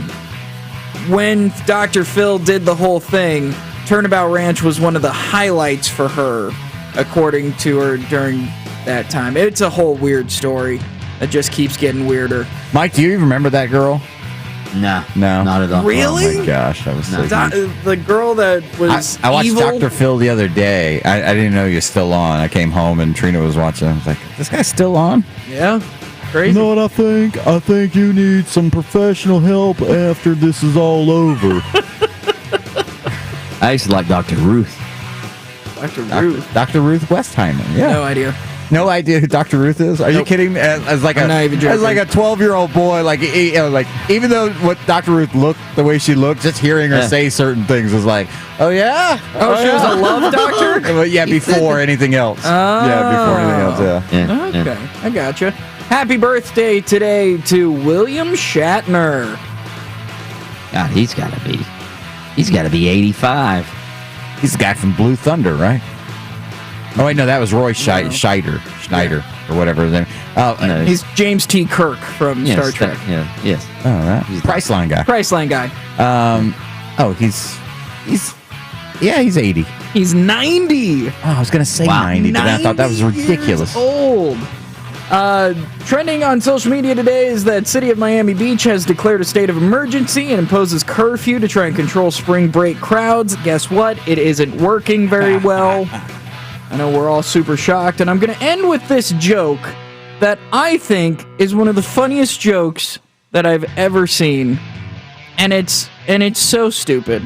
when Dr. Phil did the whole thing, Turnabout Ranch was one of the highlights for her, according to her during that time. It's a whole weird story that just keeps getting weirder. Mike, do you even remember that girl? No, not at all. Really? Oh my gosh, I was so The girl that was I watched evil? Dr. Phil the other day. I didn't know he was still on. I came home and Trina was watching. I was like, this guy's still on? Yeah. Crazy. You know what I think? I think you need some professional help after this is all over. I used to like Dr. Ruth. Dr. Ruth Westheimer. Yeah. No idea. No idea who Dr. Ruth is? Are you kidding me? As like I'm not even joking. as like a 12-year-old boy, like even though what Dr. Ruth looked the way she looked, just hearing her say certain things was like, oh yeah, she was a love doctor. Well, yeah, before anything else. Yeah, before anything else. Yeah. Okay, I gotcha. Happy birthday today to William Shatner. God, he's got to be 85. He's the guy from Blue Thunder, right? Oh wait, no, that was Roy Schneider, or whatever his name. No. He's James T. Kirk from Star Trek. Yes. Oh, that Priceline guy. Priceline guy. He's 80. He's 90. Oh, I was gonna say 90, but I thought that was ridiculous. Old. Trending on social media today is that City of Miami Beach has declared a state of emergency and imposes curfew to try and control spring break crowds. Guess what? It isn't working very well. I know we're all super shocked, and I'm going to end with this joke that I think is one of the funniest jokes that I've ever seen, and it's so stupid.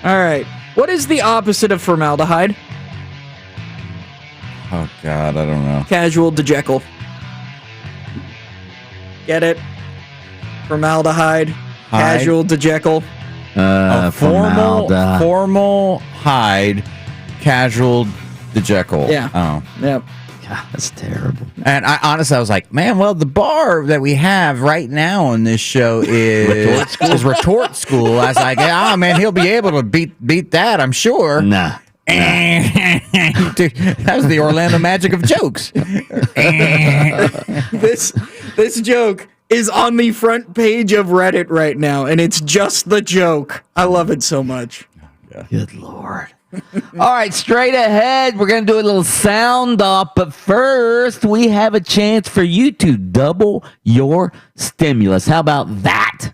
All right, what is the opposite of formaldehyde? Oh God, I don't know. Casual dejekyll. Get it? Formaldehyde. Casual dejekyll. Formal hide, casual dejekyll. Yeah. Oh. Yep. God, that's terrible. And I was like, man, well, the bar that we have right now on this show is Retort School. I was like, oh man, he'll be able to beat that, I'm sure. Nah. Dude, that was the Orlando Magic of jokes. This joke is on the front page of Reddit right now, and it's just the joke. I love it so much. Good Lord. All right, straight ahead, we're going to do a little sound off, but first, we have a chance for you to double your stimulus. How about that?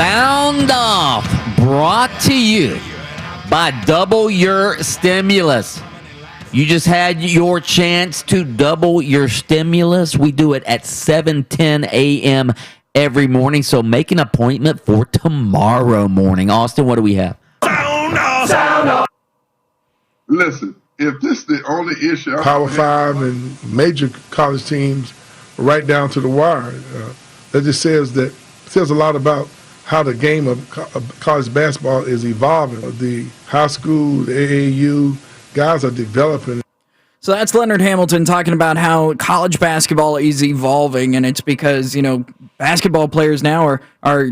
Sound Off, brought to you by Double Your Stimulus. You just had your chance to double your stimulus. We do it at 7:10 a.m. every morning, so make an appointment for tomorrow morning. Austin, what do we have? Sound off. Sound off. Listen, if this is the only issue, Power 5 and major college teams, right down to the wire, that just says a lot about how the game of college basketball is evolving. The high school, the AAU, guys are developing. So that's Leonard Hamilton talking about how college basketball is evolving, and it's because, basketball players now are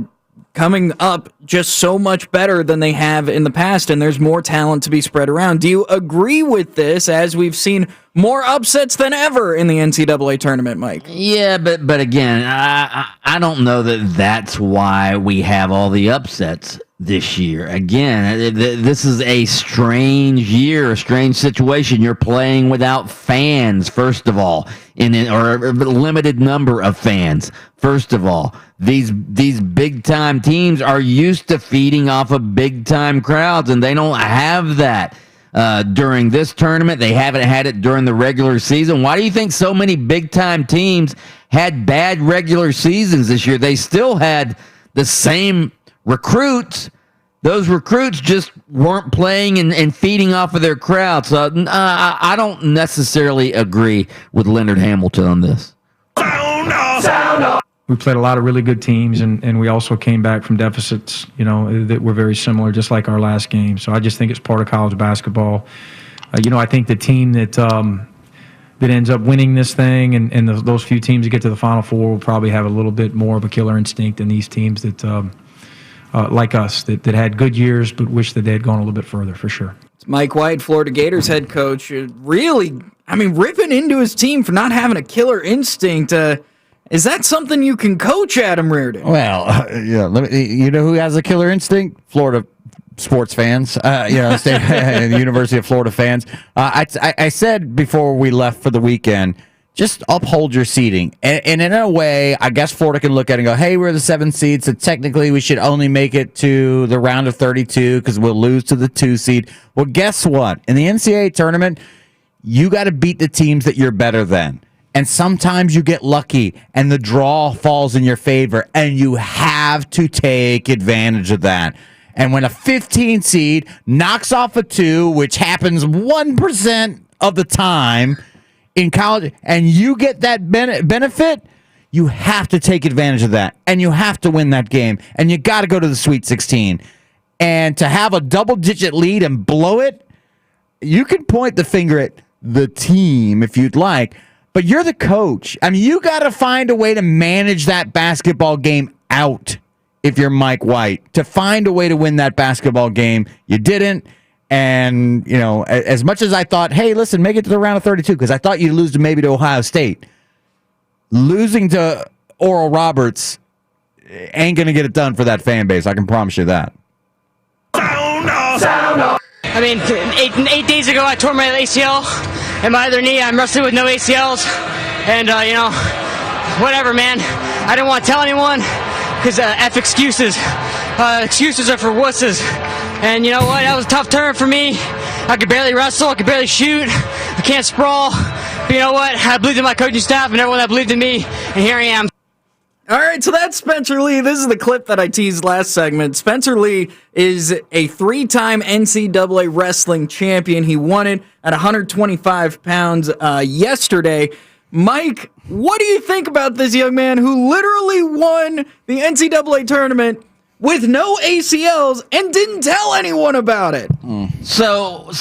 coming up just so much better than they have in the past, and there's more talent to be spread around. Do you agree with this, as we've seen more upsets than ever in the NCAA tournament, Mike? Yeah, but again, I don't know that that's why we have all the upsets this year. Again, this is a strange year, a strange situation. You're playing without fans, first of all, or a limited number of fans. First of all, these big time teams are used to feeding off of big time crowds, and they don't have that during this tournament. They haven't had it during the regular season. Why do you think so many big time teams had bad regular seasons this year? They still had the same recruits. Those recruits just weren't playing and feeding off of their crowd. So I don't necessarily agree with Leonard Hamilton on this. Sound off. Sound off. We played a lot of really good teams, and we also came back from deficits, that were very similar, just like our last game. So I just think it's part of college basketball. I think the team that ends up winning this thing, and those few teams that get to the Final Four will probably have a little bit more of a killer instinct than these teams that, like us, that had good years but wish that they had gone a little bit further, for sure. It's Mike White, Florida Gators head coach, really, ripping into his team for not having a killer instinct. Is that something you can coach, Adam Reardon? Well, yeah. You know who has a killer instinct? Florida sports fans. The University of Florida fans. I said before we left for the weekend, just uphold your seeding. And in a way, I guess Florida can look at it and go, hey, we're the 7th seed, so technically we should only make it to the round of 32 because we'll lose to the 2 seed. Well, guess what? In the NCAA tournament, you got to beat the teams that you're better than. And sometimes you get lucky and the draw falls in your favor, and you have to take advantage of that. And when a 15 seed knocks off a 2, which happens 1% of the time in college, and you get that benefit, you have to take advantage of that. And you have to win that game. And you got to go to the Sweet 16. And to have a double-digit lead and blow it, you can point the finger at the team if you'd like, but you're the coach. You got to find a way to manage that basketball game out if you're Mike White, to find a way to win that basketball game. You didn't. And, as much as I thought, hey, listen, make it to the round of 32, because I thought you'd lose maybe to Ohio State, losing to Oral Roberts ain't going to get it done for that fan base. I can promise you that. Sound off. Sound off. 8 days ago, I tore my ACL in my other knee. I'm wrestling with no ACLs. And, whatever, man. I didn't want to tell anyone because F excuses. Excuses are for wusses. And you know what? That was a tough turn for me. I could barely wrestle. I could barely shoot. I can't sprawl. But you know what? I believed in my coaching staff and everyone that believed in me. And here I am. All right, so that's Spencer Lee. This is the clip that I teased last segment. Spencer Lee is a 3-time NCAA wrestling champion. He won it at 125 pounds yesterday. Mike, what do you think about this young man who literally won the NCAA tournament with no ACLs and didn't tell anyone about it? So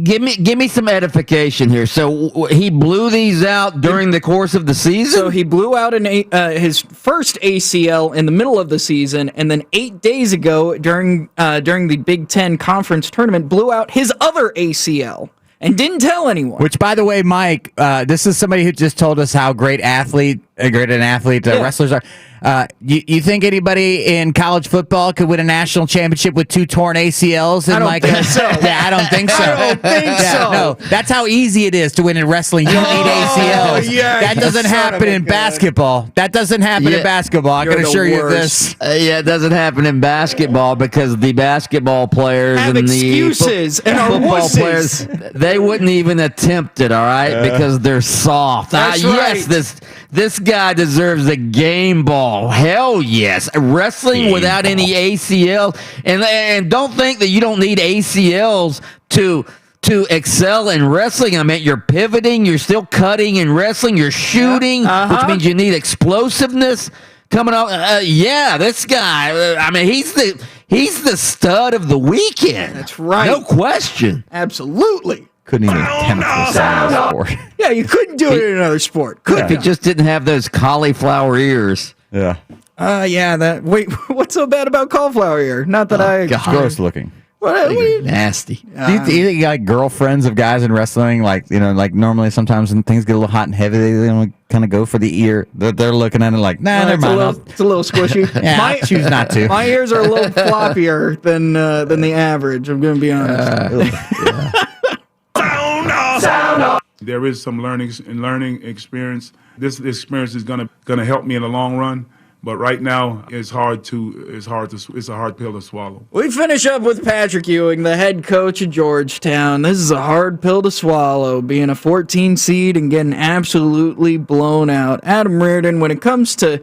give me some edification here. So he blew these out during the course of the season? So he blew out his first ACL in the middle of the season, and then 8 days ago during the Big Ten conference tournament, blew out his other ACL and didn't tell anyone. Which, by the way, Mike, this is somebody who just told us how great athlete great an athlete wrestlers are. You think anybody in college football could win a national championship with 2 torn ACLs? I don't think so. Yeah, I don't think so. I don't think so. No, that's how easy it is to win in wrestling. You don't need ACLs. Yeah, that doesn't happen in basketball. That doesn't happen in basketball. I can assure you of this. Yeah, it doesn't happen in basketball because the basketball players Have and excuses the and are football wusses. players, they wouldn't even attempt it, all right, because they're soft. That's Yes, right. this guy deserves a game ball. Hell yes. Wrestling without any ACL. And don't think that you don't need ACLs to excel in wrestling. I mean, you're pivoting, you're still cutting in wrestling, you're shooting, which means you need explosiveness coming off. This guy, I mean, he's the stud of the weekend. That's right. No question. Absolutely. Couldn't even attempt this in the sport. Yeah, you couldn't do it in another sport. If he just didn't have those cauliflower ears. Yeah. Wait, what's so bad about cauliflower ear? Not that It's gross looking. What do you, Nasty. Do you think you got girlfriends of guys in wrestling? Like, normally sometimes when things get a little hot and heavy, they kind of go for the ear. They're looking at it like, nah, never mind. It's a little squishy. Yeah, I choose not to. My ears are a little floppier than the average. I'm going to be honest. There is some learning experience. This experience is gonna help me in the long run. But right now, it's a hard pill to swallow. We finish up with Patrick Ewing, the head coach of Georgetown. This is a hard pill to swallow, being a 14 seed and getting absolutely blown out. Adam Reardon, when it comes to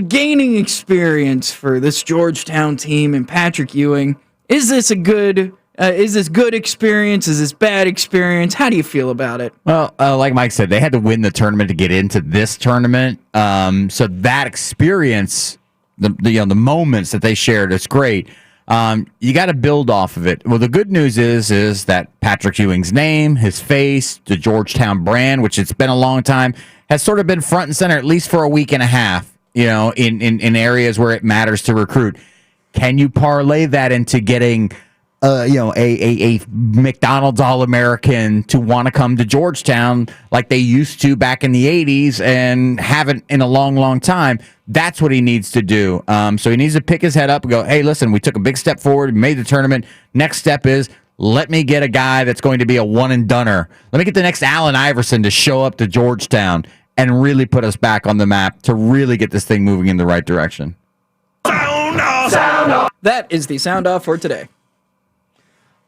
gaining experience for this Georgetown team and Patrick Ewing, is this good experience? Is this bad experience? How do you feel about it? Well, like Mike said, they had to win the tournament to get into this tournament. So that experience, the moments that they shared, it's great. You got to build off of it. Well, the good news is that Patrick Ewing's name, his face, the Georgetown brand, which it's been a long time, has sort of been front and center at least for a week and a half. In areas where it matters to recruit. Can you parlay that into getting a McDonald's All-American to want to come to Georgetown like they used to back in the 80s and haven't in a long, long time? That's what he needs to do. So he needs to pick his head up and go, hey, listen, we took a big step forward, made the tournament. Next step is let me get a guy that's going to be a one-and-doner. Let me get the next Allen Iverson to show up to Georgetown and really put us back on the map to really get this thing moving in the right direction. Sound off. That is the sound off for today.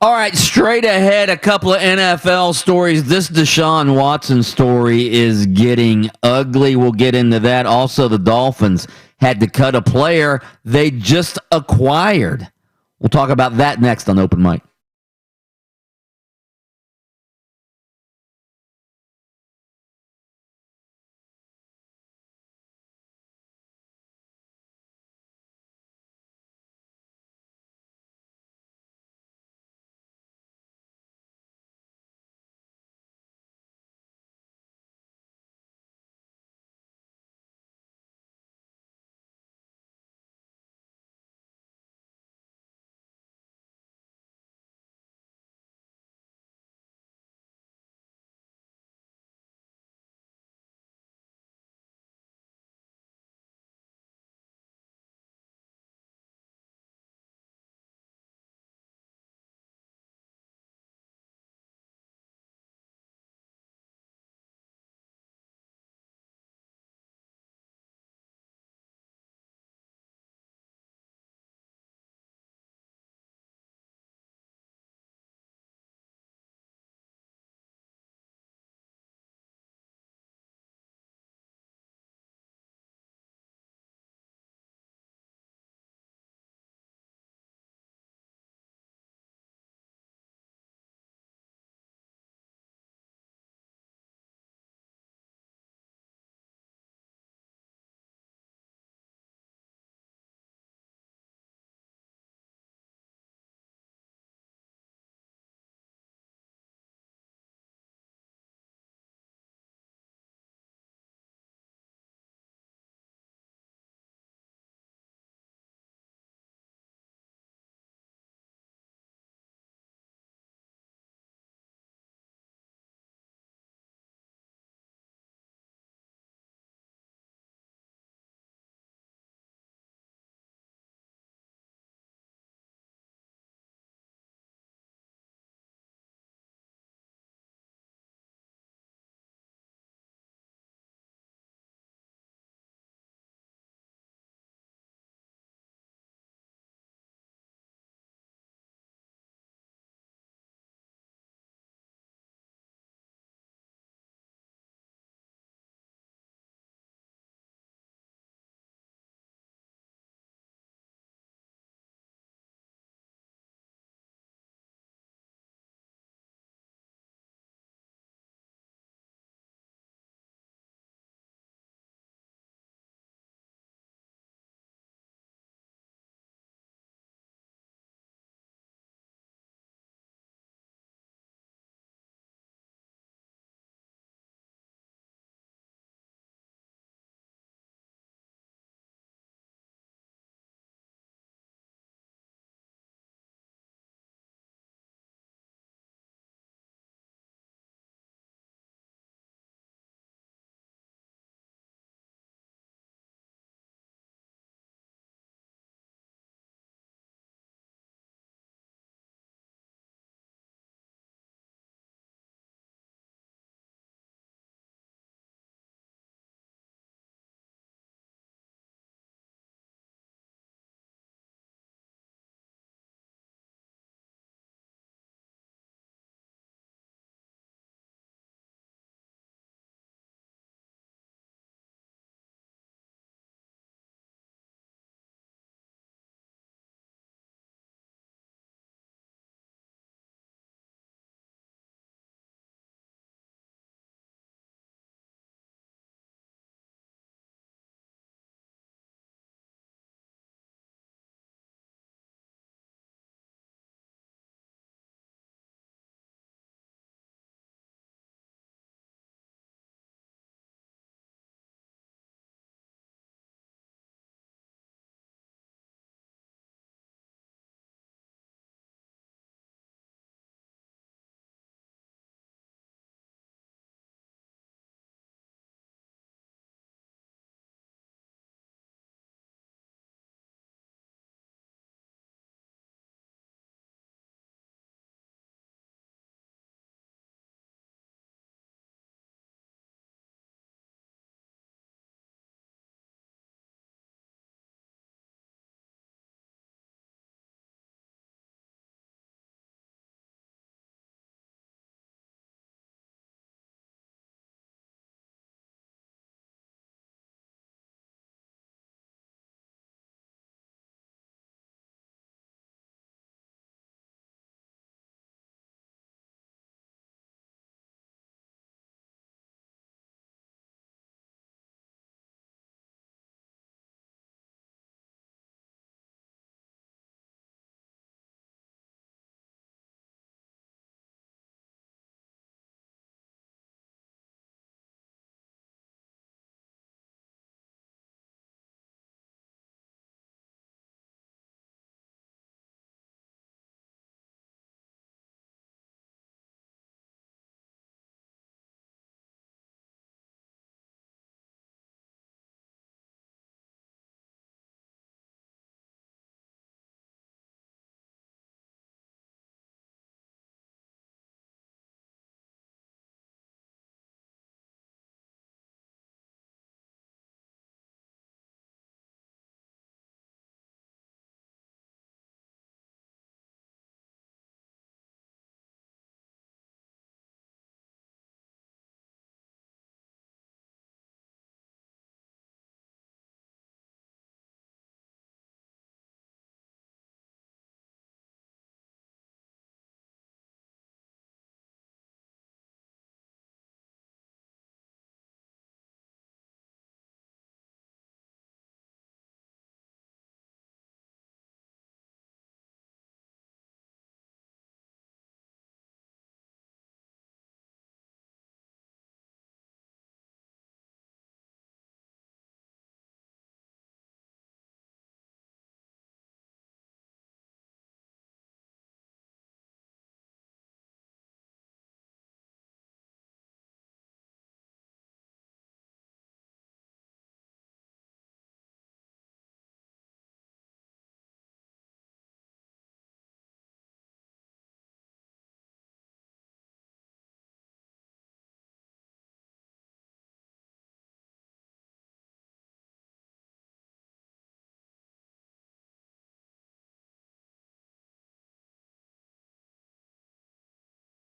All right, straight ahead, a couple of NFL stories. This Deshaun Watson story is getting ugly. We'll get into that. Also, the Dolphins had to cut a player they just acquired. We'll talk about that next on Open Mic.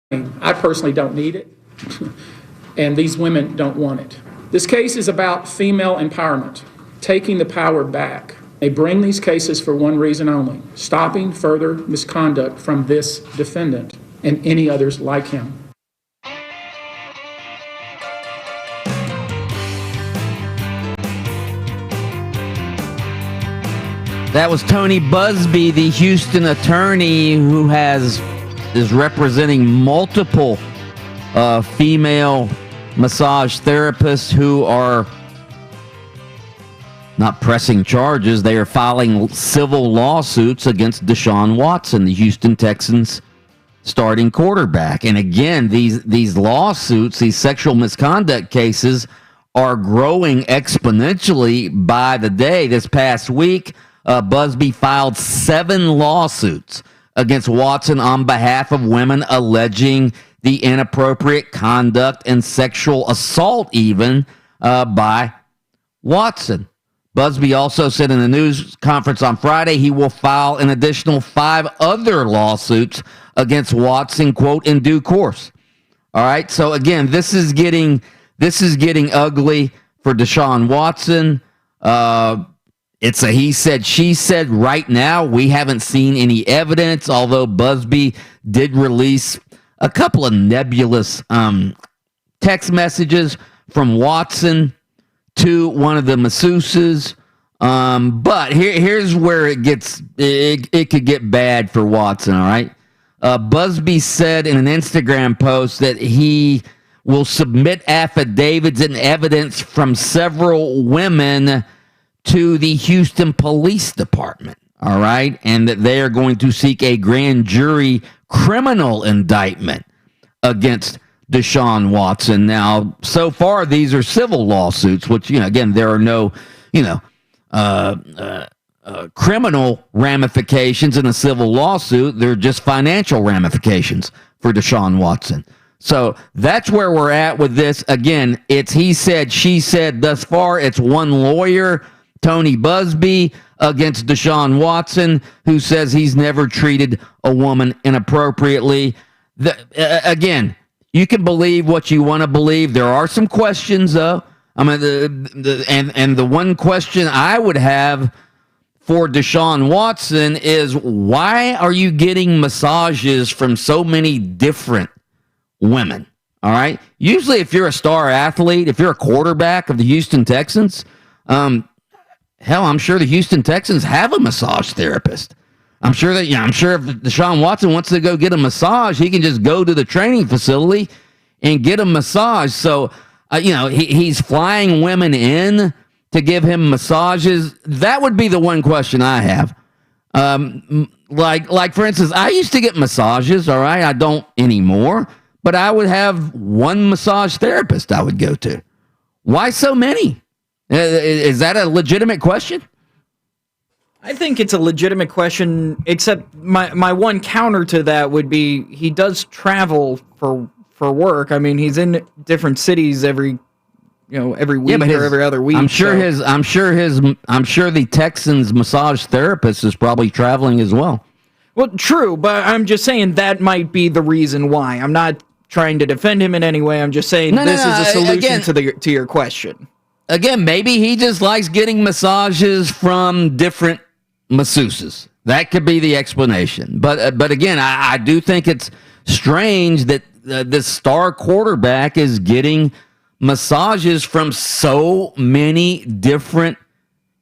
I personally don't need it, and these women don't want it. This case is about female empowerment, taking the power back. They bring these cases for one reason only: stopping further misconduct from this defendant and any others like him. That was Tony Busby, the Houston attorney who is representing multiple female massage therapists who are not pressing charges. They are filing civil lawsuits against Deshaun Watson, the Houston Texans starting quarterback. And again, these lawsuits, these sexual misconduct cases, are growing exponentially by the day. This past week, Busby filed 7 lawsuits against Watson on behalf of women alleging the inappropriate conduct and sexual assault even by Watson. Busby also said in a news conference on Friday he will file an additional 5 other lawsuits against Watson, quote, in due course. All right, so again, this is getting ugly for Deshaun Watson. It's a he said, she said. Right now, we haven't seen any evidence, although Busby did release a couple of nebulous text messages from Watson to one of the masseuses. But here's where it could get bad for Watson, all right? Busby said in an Instagram post that he will submit affidavits and evidence from several women to the Houston Police Department, all right? And that they are going to seek a grand jury criminal indictment against Deshaun Watson. Now, so far, these are civil lawsuits, which, again, there are no, criminal ramifications in a civil lawsuit. They're just financial ramifications for Deshaun Watson. So that's where we're at with this. Again, it's he said, she said. Thus far, it's one lawyer, Tony Busby, against Deshaun Watson, who says he's never treated a woman inappropriately. Again, you can believe what you want to believe. There are some questions, though. I mean, the one question I would have for Deshaun Watson is, why are you getting massages from so many different women? All right. Usually, if you're a star athlete, if you're a quarterback of the Houston Texans, hell, I'm sure the Houston Texans have a massage therapist. I'm sure if Deshaun Watson wants to go get a massage, he can just go to the training facility and get a massage. So, he's flying women in to give him massages. That would be the one question I have. Like for instance, I used to get massages. All right, I don't anymore, but I would have one massage therapist I would go to. Why so many? Is that a legitimate question? I think it's a legitimate question, except my one counter to that would be he does travel for work. I mean, he's in different cities every week or every other week. I'm sure the Texans massage therapist is probably traveling as well. Well, true, but I'm just saying that might be the reason why. I'm not trying to defend him in any way. I'm just saying this is a solution to your question. Again, maybe he just likes getting massages from different masseuses. That could be the explanation. But again, I do think it's strange that this star quarterback is getting massages from so many different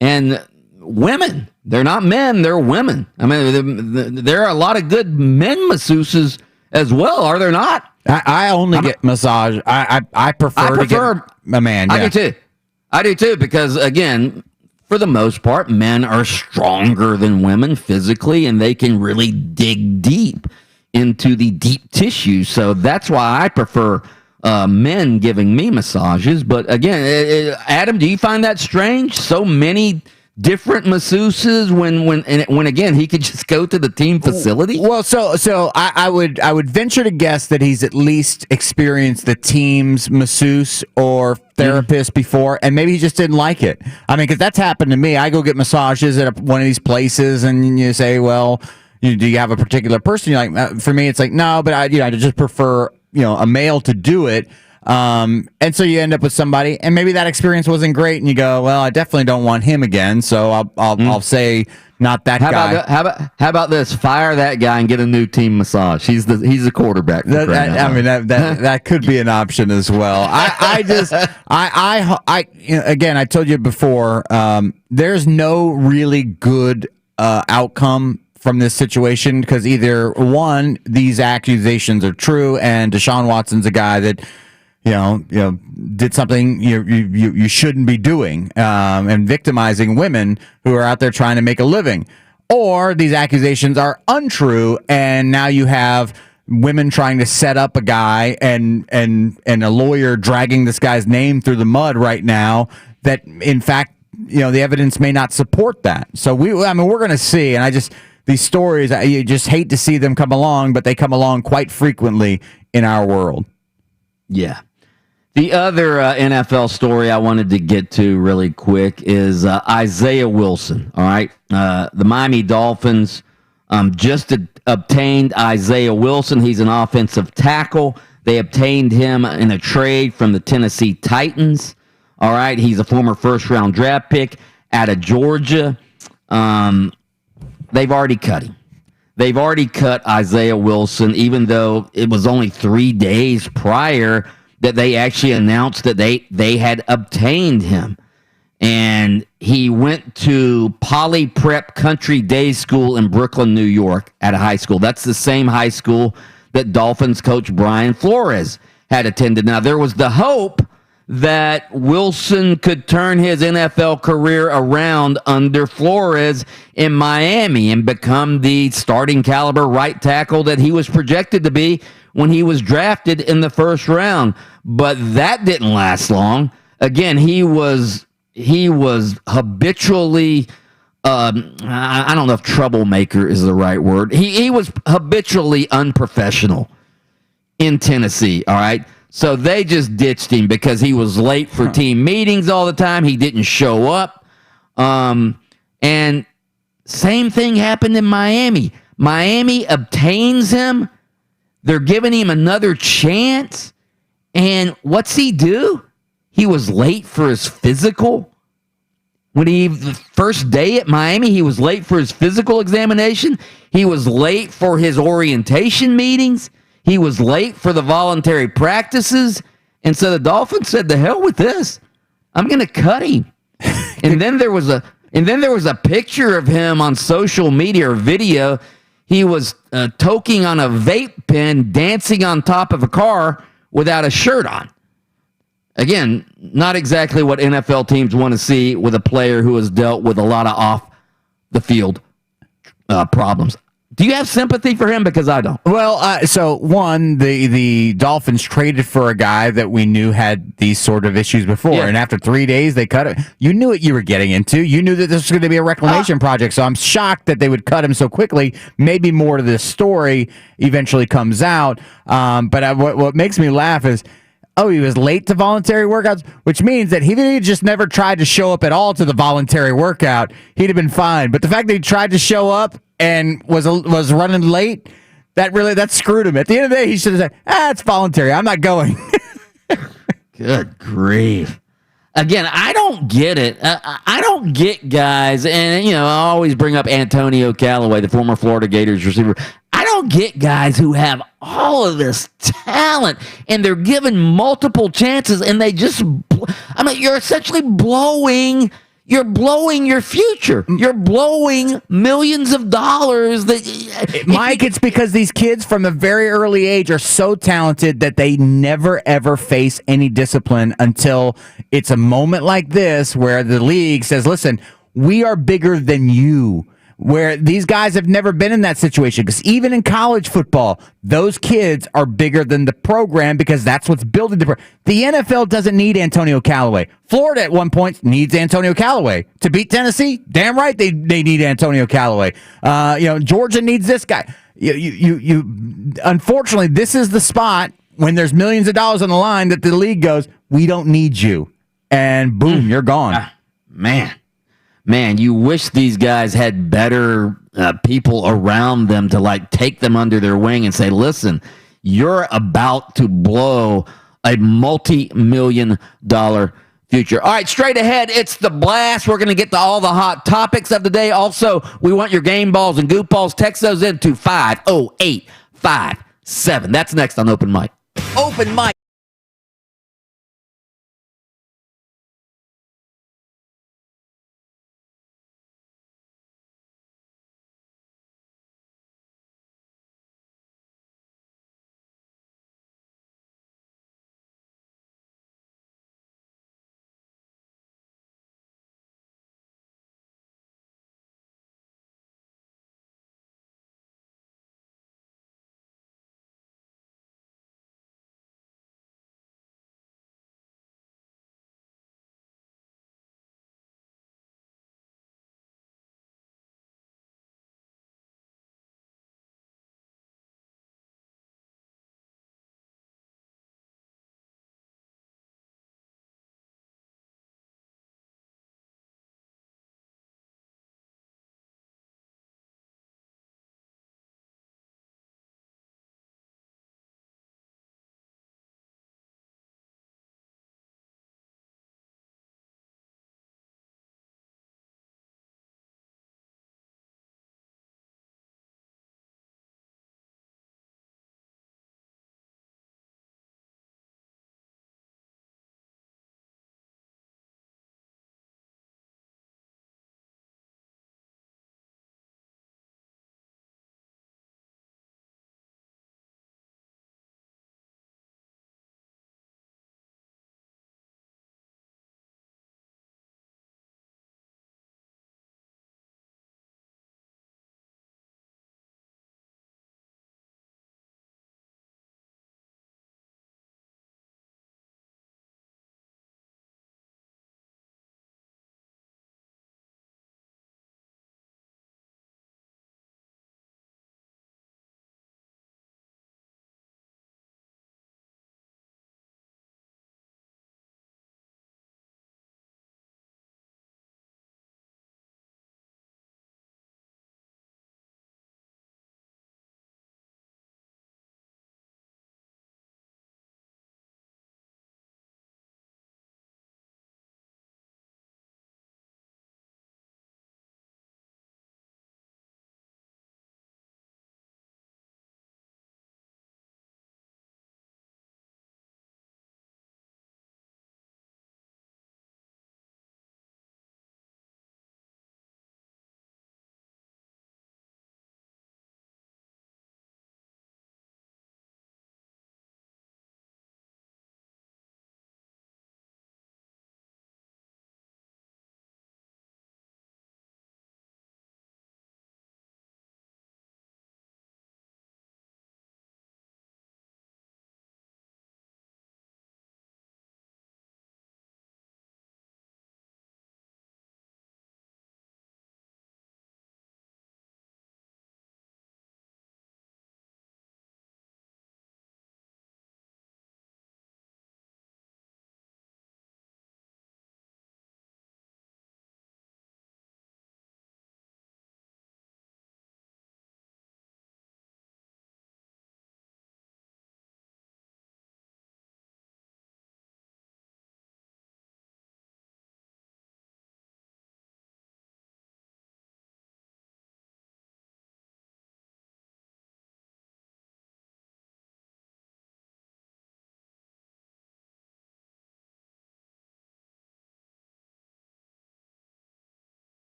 women. They're not men, they're women. I mean, there are a lot of good men masseuses as well, are there not? I only get massage. I prefer to get a man. Yeah. I do too, because again, for the most part, men are stronger than women physically, and they can really dig deep into the deep tissue. So that's why I prefer men giving me massages. But again, Adam, do you find that strange? So many different masseuses when again he could just go to the team facility. Well, so I would venture to guess that he's at least experienced the team's masseuse or therapist before, and maybe he just didn't like it. I mean, because that's happened to me. I go get massages at one of these places, and you say, well, do you have a particular person? You're like, for me, it's like, no, but I just prefer, a male to do it. And so you end up with somebody, and maybe that experience wasn't great, and you go, well, I definitely don't want him again. So I'll say not that guy. How about this? Fire that guy and get a new team massage. He's the quarterback. That could be an option as well. Again, I told you before, there's no really good outcome from this situation, because either one, these accusations are true, and Deshaun Watson's a guy that did something you shouldn't be doing, and victimizing women who are out there trying to make a living, or these accusations are untrue, and now you have women trying to set up a guy and a lawyer dragging this guy's name through the mud right now that, in fact, the evidence may not support that. So we're going to see, and these stories, you just hate to see them come along, but they come along quite frequently in our world. Yeah. The other NFL story I wanted to get to really quick is Isaiah Wilson. All right. The Miami Dolphins just obtained Isaiah Wilson. He's an offensive tackle. They obtained him in a trade from the Tennessee Titans. All right. He's a former first-round draft pick out of Georgia. They've already cut him. They've already cut Isaiah Wilson, even though it was only 3 days prior that they actually announced that they had obtained him. And he went to Poly Prep Country Day School in Brooklyn, New York, at a high school. That's the same high school that Dolphins coach Brian Flores had attended. Now, there was the hope that Wilson could turn his NFL career around under Flores in Miami and become the starting caliber right tackle that he was projected to be when he was drafted in the first round. But that didn't last long. Again, he was habitually, I don't know if troublemaker is the right word. He was habitually unprofessional in Tennessee, all right? So they just ditched him because he was late for team meetings all the time. He didn't show up. And same thing happened in Miami. Miami obtains him. They're giving him another chance. And what's he do? He was late for his physical. The first day at Miami, he was late for his physical examination. He was late for his orientation meetings. He was late for the voluntary practices. And so the Dolphins said, "The hell with this. I'm going to cut him." And then there was a picture of him on social media or video. He was toking on a vape pen, dancing on top of a car without a shirt on. Again, not exactly what NFL teams want to see with a player who has dealt with a lot of off-the-field problems. Do you have sympathy for him? Because I don't. Well, so one, the Dolphins traded for a guy that we knew had these sort of issues before, and after 3 days they cut it. You knew what you were getting into. You knew that this was going to be a reclamation project. So I'm shocked that they would cut him so quickly. Maybe more to this story eventually comes out. But what makes me laugh is, he was late to voluntary workouts, which means that he just never tried to show up at all to the voluntary workout, he'd have been fine. But the fact that he tried to show up and was running late, that screwed him. At the end of the day, he should have said, it's voluntary. I'm not going. Good grief. Again, I don't get it. I don't get guys, and I always bring up Antonio Callaway, the former Florida Gators receiver. I don't get guys who have all of this talent and they're given multiple chances and they just, you're essentially blowing your future. You're blowing millions of dollars. Mike, it's because these kids from a very early age are so talented that they never, ever face any discipline until it's a moment like this where the league says, listen, we are bigger than you. Where these guys have never been in that situation, because even in college football, those kids are bigger than the program because that's what's building the program. The NFL doesn't need Antonio Callaway. Florida at one point needs Antonio Callaway to beat Tennessee. Damn right they need Antonio Callaway. Georgia needs this guy. Unfortunately, this is the spot when there's millions of dollars on the line that the league goes, we don't need you, and boom, you're gone. Man, you wish these guys had better people around them to like take them under their wing and say, listen, you're about to blow a multi-million-dollar future. All right, straight ahead, it's the blast. We're going to get to all the hot topics of the day. Also, we want your game balls and goop balls. Text those into 50857. That's next on Open Mic. Open Mic.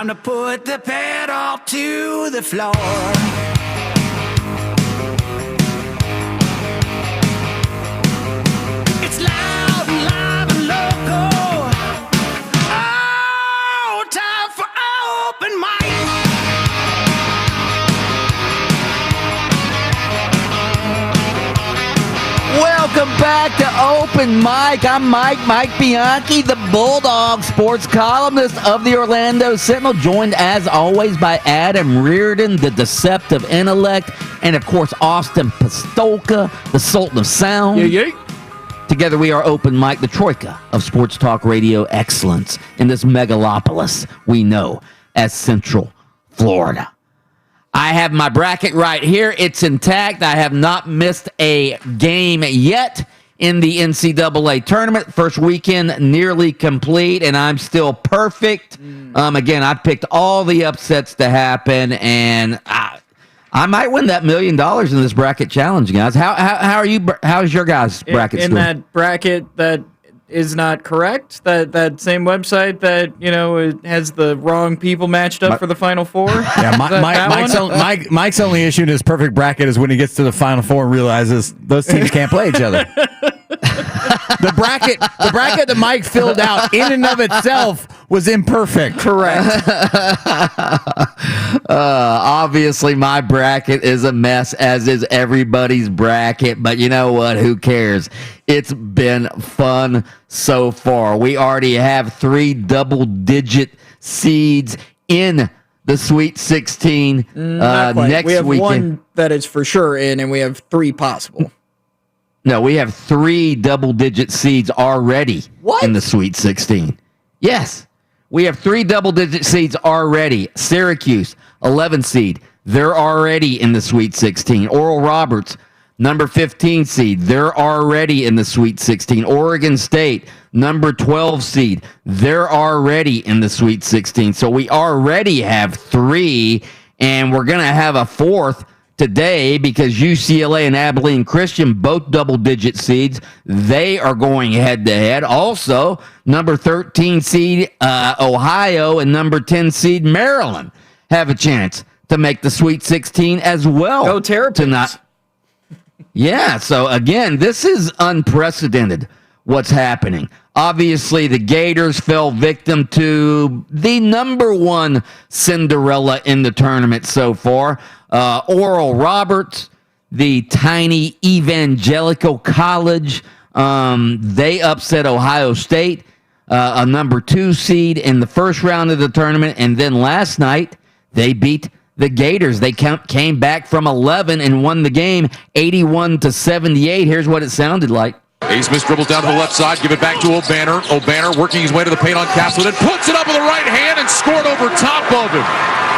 to put the pedal to the floor. It's loud and live and local. Oh, time for open mic. Welcome back to Open Mic. I'm Mike Bianchi, the Bulldog sports columnist of the Orlando Sentinel, joined as always by Adam Reardon, the deceptive intellect, and of course Austin Pastolka, the Sultan of Sound. Together we are Open Mic, the troika of sports talk radio excellence in this megalopolis we know as Central Florida. I have my bracket right here. It's intact. I have not missed a game yet in the NCAA tournament. First weekend nearly complete, and I'm still perfect. Again, I picked all the upsets to happen, and I might win that $1 million in this bracket challenge, guys. How are you? How's your guys' bracket in that bracket that is not correct? That same website that it has the wrong people matched up for the Final Four. Yeah, Mike's only issue in his perfect bracket is when he gets to the Final Four and realizes those teams can't play each other. The bracket that Mike filled out in and of itself was imperfect. Correct. Obviously, my bracket is a mess, as is everybody's bracket. But you know what? Who cares? It's been fun so far. We already have 3 double-digit seeds in the Sweet 16 Not quite. next we have weekend. one that is for sure in, and we have 3 possible. No, we have 3 double-digit seeds already in the Sweet 16. Yes, we have 3 double-digit seeds already. Syracuse, 11 seed. They're already in the Sweet 16. Oral Roberts, number 15 seed. They're already in the Sweet 16. Oregon State, number 12 seed. They're already in the Sweet 16. So we already have 3, and we're going to have a 4th today because UCLA and Abilene Christian, both double-digit seeds, they are going head-to-head. Also, number 13 seed Ohio and number 10 seed Maryland have a chance to make the Sweet 16 as well. Go Terrapins. Yeah, so again, this is unprecedented what's happening. Obviously, the Gators fell victim to the number 1 Cinderella in the tournament so far. Oral Roberts, the tiny evangelical college, they upset Ohio State, a number 2 seed in the first round of the tournament. And then last night, they beat the Gators. They came back from 11 and won the game 81-78. Here's what it sounded like. A. Smith dribbles down to the left side, give it back to O'Banner. O'Banner working his way to the paint on Castleton, puts it up with the right hand and scored over top of him.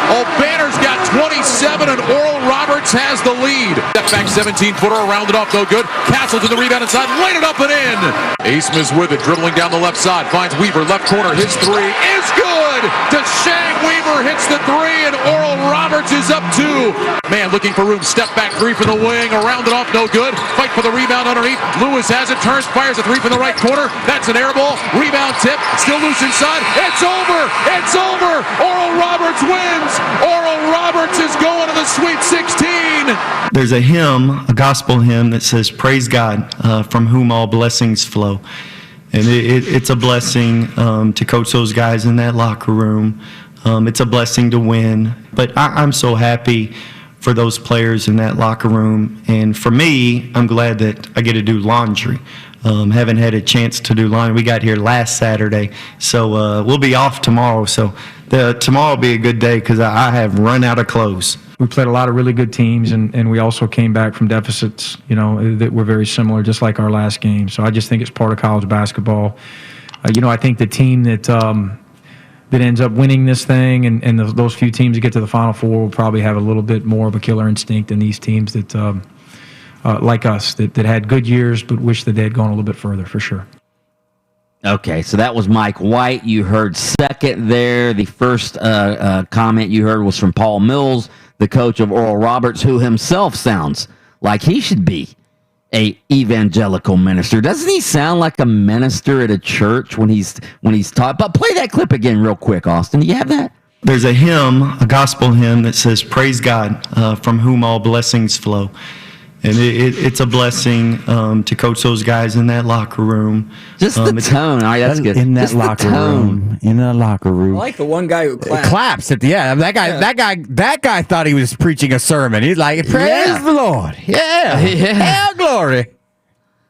O'Banner's got 27 and Oral Roberts has the lead. Step back 17-footer, rounded off, no good. Castleton the rebound inside, laid it up and in. A. Smith's with it, dribbling down the left side, finds Weaver, left corner, his 3 is good. DeShang Weaver hits the 3 and Oral Roberts is up 2. Man looking for room, step back 3 from the wing, around it off, no good. Fight for the rebound underneath. Lewis has it, turns, fires a 3 from the right corner. That's an air ball. Rebound tip, still loose inside. It's over. It's over. Oral Roberts wins. Oral Roberts is going to the Sweet 16. There's a hymn, a gospel hymn that says, "Praise God, from whom all blessings flow." And it's a blessing to coach those guys in that locker room. It's a blessing to win. But I'm so happy for those players in that locker room. And for me, I'm glad that I get to do laundry. Haven't had a chance to do laundry. We got here last Saturday, so we'll be off tomorrow. So tomorrow will be a good day because I have run out of clothes. We played a lot of really good teams, and we also came back from deficits, that were very similar, just like our last game. So I just think it's part of college basketball. I think the team that ends up winning this thing, and those few teams that get to the Final Four will probably have a little bit more of a killer instinct than these teams that, like us, that had good years but wish that they had gone a little bit further, for sure. Okay, so that was Mike White. You heard second there. The first comment you heard was from Paul Mills, the coach of Oral Roberts, who himself sounds like he should be a evangelical minister. Doesn't he sound like a minister at a church when he's taught? But play that clip again real quick, Austin. Do you have that? There's a hymn, a gospel hymn that says, "Praise God, from whom all blessings flow." And it's a blessing to coach those guys in that locker room. Just the tone. All right, that's good. In that Just locker room. In that locker room. I like the one guy who claps. Claps at the end. That guy thought he was preaching a sermon. He's like, praise the Lord. Yeah. Hell glory.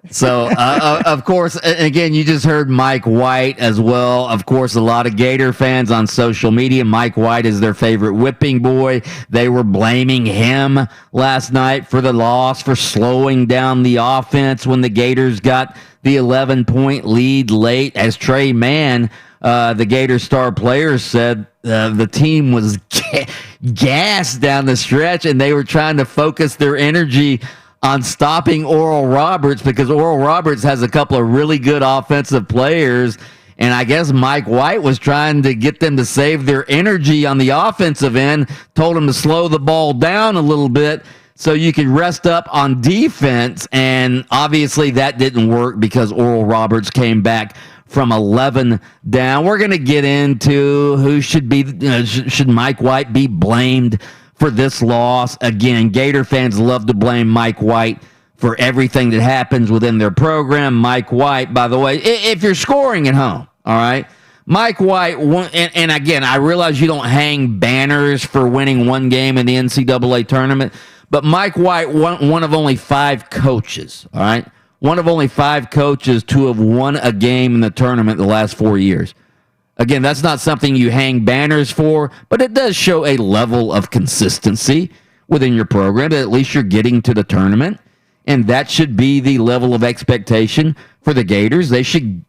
So, of course, again, you just heard Mike White as well. Of course, a lot of Gator fans on social media. Mike White is their favorite whipping boy. They were blaming him last night for the loss, for slowing down the offense when the Gators got the 11-point lead late. As Trey Mann, the Gator star player, said, the team was gassed down the stretch, and they were trying to focus their energy on stopping Oral Roberts because Oral Roberts has a couple of really good offensive players. And I guess Mike White was trying to get them to save their energy on the offensive end, told them to slow the ball down a little bit so you could rest up on defense. And obviously that didn't work because Oral Roberts came back from 11 down. We're going to get into who should be, should Mike White be blamed for this loss. Again, Gator fans love to blame Mike White for everything that happens within their program. Mike White, by the way, if you're scoring at home, all right, Mike White, and again, I realize you don't hang banners for winning one game in the NCAA tournament, but Mike White, one of only 5 coaches, all right, one of only 5 coaches to have won a game in the tournament the last 4 years. Again, that's not something you hang banners for, but it does show a level of consistency within your program that at least you're getting to the tournament, and that should be the level of expectation for the Gators. They should,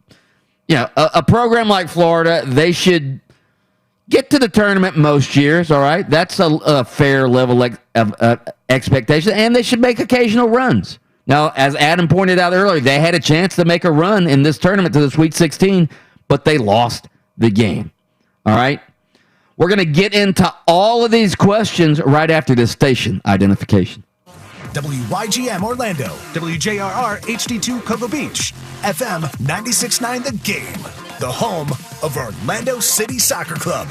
a program like Florida, they should get to the tournament most years, all right? That's a fair level of expectation, and they should make occasional runs. Now, as Adam pointed out earlier, they had a chance to make a run in this tournament to the Sweet 16, but they lost the game. All right? We're going to get into all of these questions right after this station identification. WYGM Orlando, WJRR HD2 Cocoa Beach, FM 96.9 The Game, the home of Orlando City Soccer Club.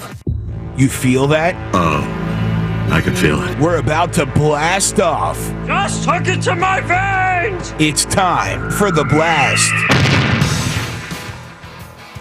You feel that? Oh, I can feel it. We're about to blast off. Just hook it to my veins! It's time for the blast.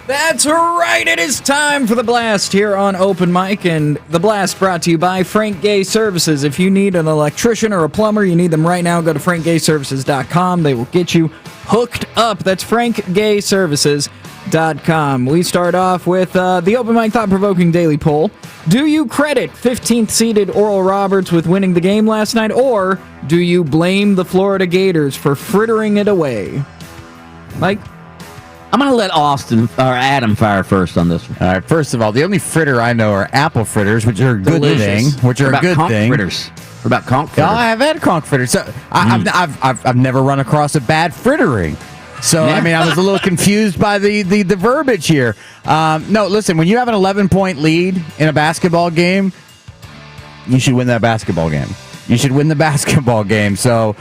That's right. It is time for the blast here on Open Mic, and the blast brought to you by Frank Gay Services. If you need an electrician or a plumber, you need them right now, go to frankgayservices.com. They will get you hooked up. That's frankgayservices.com. We start off with the Open Mic thought-provoking daily poll. Do you credit 15th seeded Oral Roberts with winning the game last night, or do you blame the Florida Gators for frittering it away? Mike? I'm going to let Adam fire first on this one. All right, first of all, the only fritter I know are apple fritters, which are a good thing. Which are a good thing. Fritters? What about conch fritters? I've had conch fritters. So I've never run across a bad frittering. So, I mean, I was a little confused by the verbiage here. No, listen, when you have an 11-point lead in a basketball game, you should win that basketball game. You should win the basketball game. So,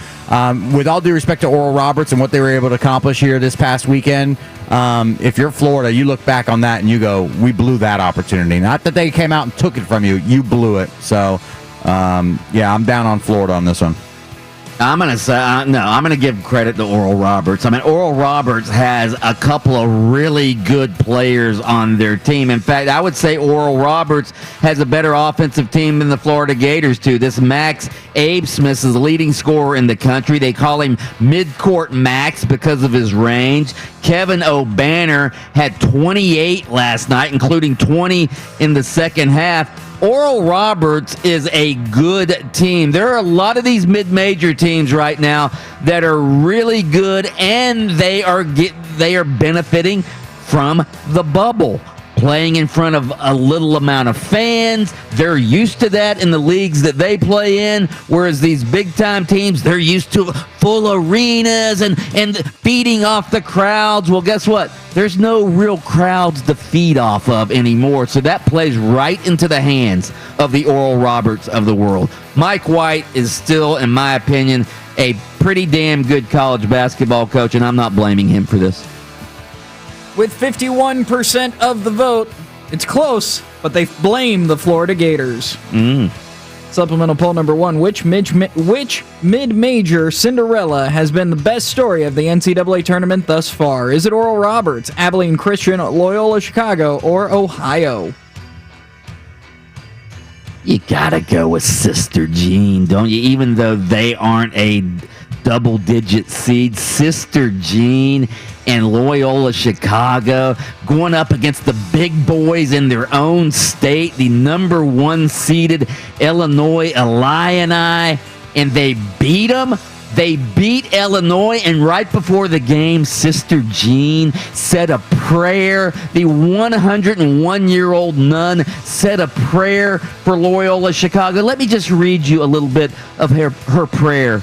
with all due respect to Oral Roberts and what they were able to accomplish here this past weekend, if you're Florida, you look back on that and you go, we blew that opportunity. Not that they came out and took it from you. You blew it. So, yeah, I'm down on Florida on this one. I'm going to say, I'm going to give credit to Oral Roberts. I mean, Oral Roberts has a couple of really good players on their team. In fact, I would say Oral Roberts has a better offensive team than the Florida Gators do. This Max Abesmith is the leading scorer in the country. They call him Midcourt Max because of his range. Kevin O'Banner had 28 last night, including 20 in the second half. Oral Roberts is a good team. There are a lot of these mid-major teams right now that are really good, and they are benefiting from the bubble. Playing in front of a little amount of fans. They're used to that in the leagues that they play in, whereas these big-time teams, they're used to full arenas and feeding off the crowds. Well, guess what? There's no real crowds to feed off of anymore, so that plays right into the hands of the Oral Roberts of the world. Mike White is still, in my opinion, a pretty damn good college basketball coach, and I'm not blaming him for this. With 51% of the vote, it's close. but they blame the Florida Gators. Supplemental poll number 1. Which mid-major Cinderella has been the best story of the NCAA tournament thus far? Is it Oral Roberts, Abilene Christian, Loyola Chicago, or Ohio? You gotta go with Sister Jean, don't you? Even though they aren't a double-digit seed, Sister Jean and Loyola Chicago going up against the big boys in their own state, the number 1 seeded Illinois Illini, and they beat them. They beat Illinois, and right before the game, Sister Jean said a prayer. The 101-year-old nun said a prayer for Loyola Chicago. Let me just read you a little bit of her prayer.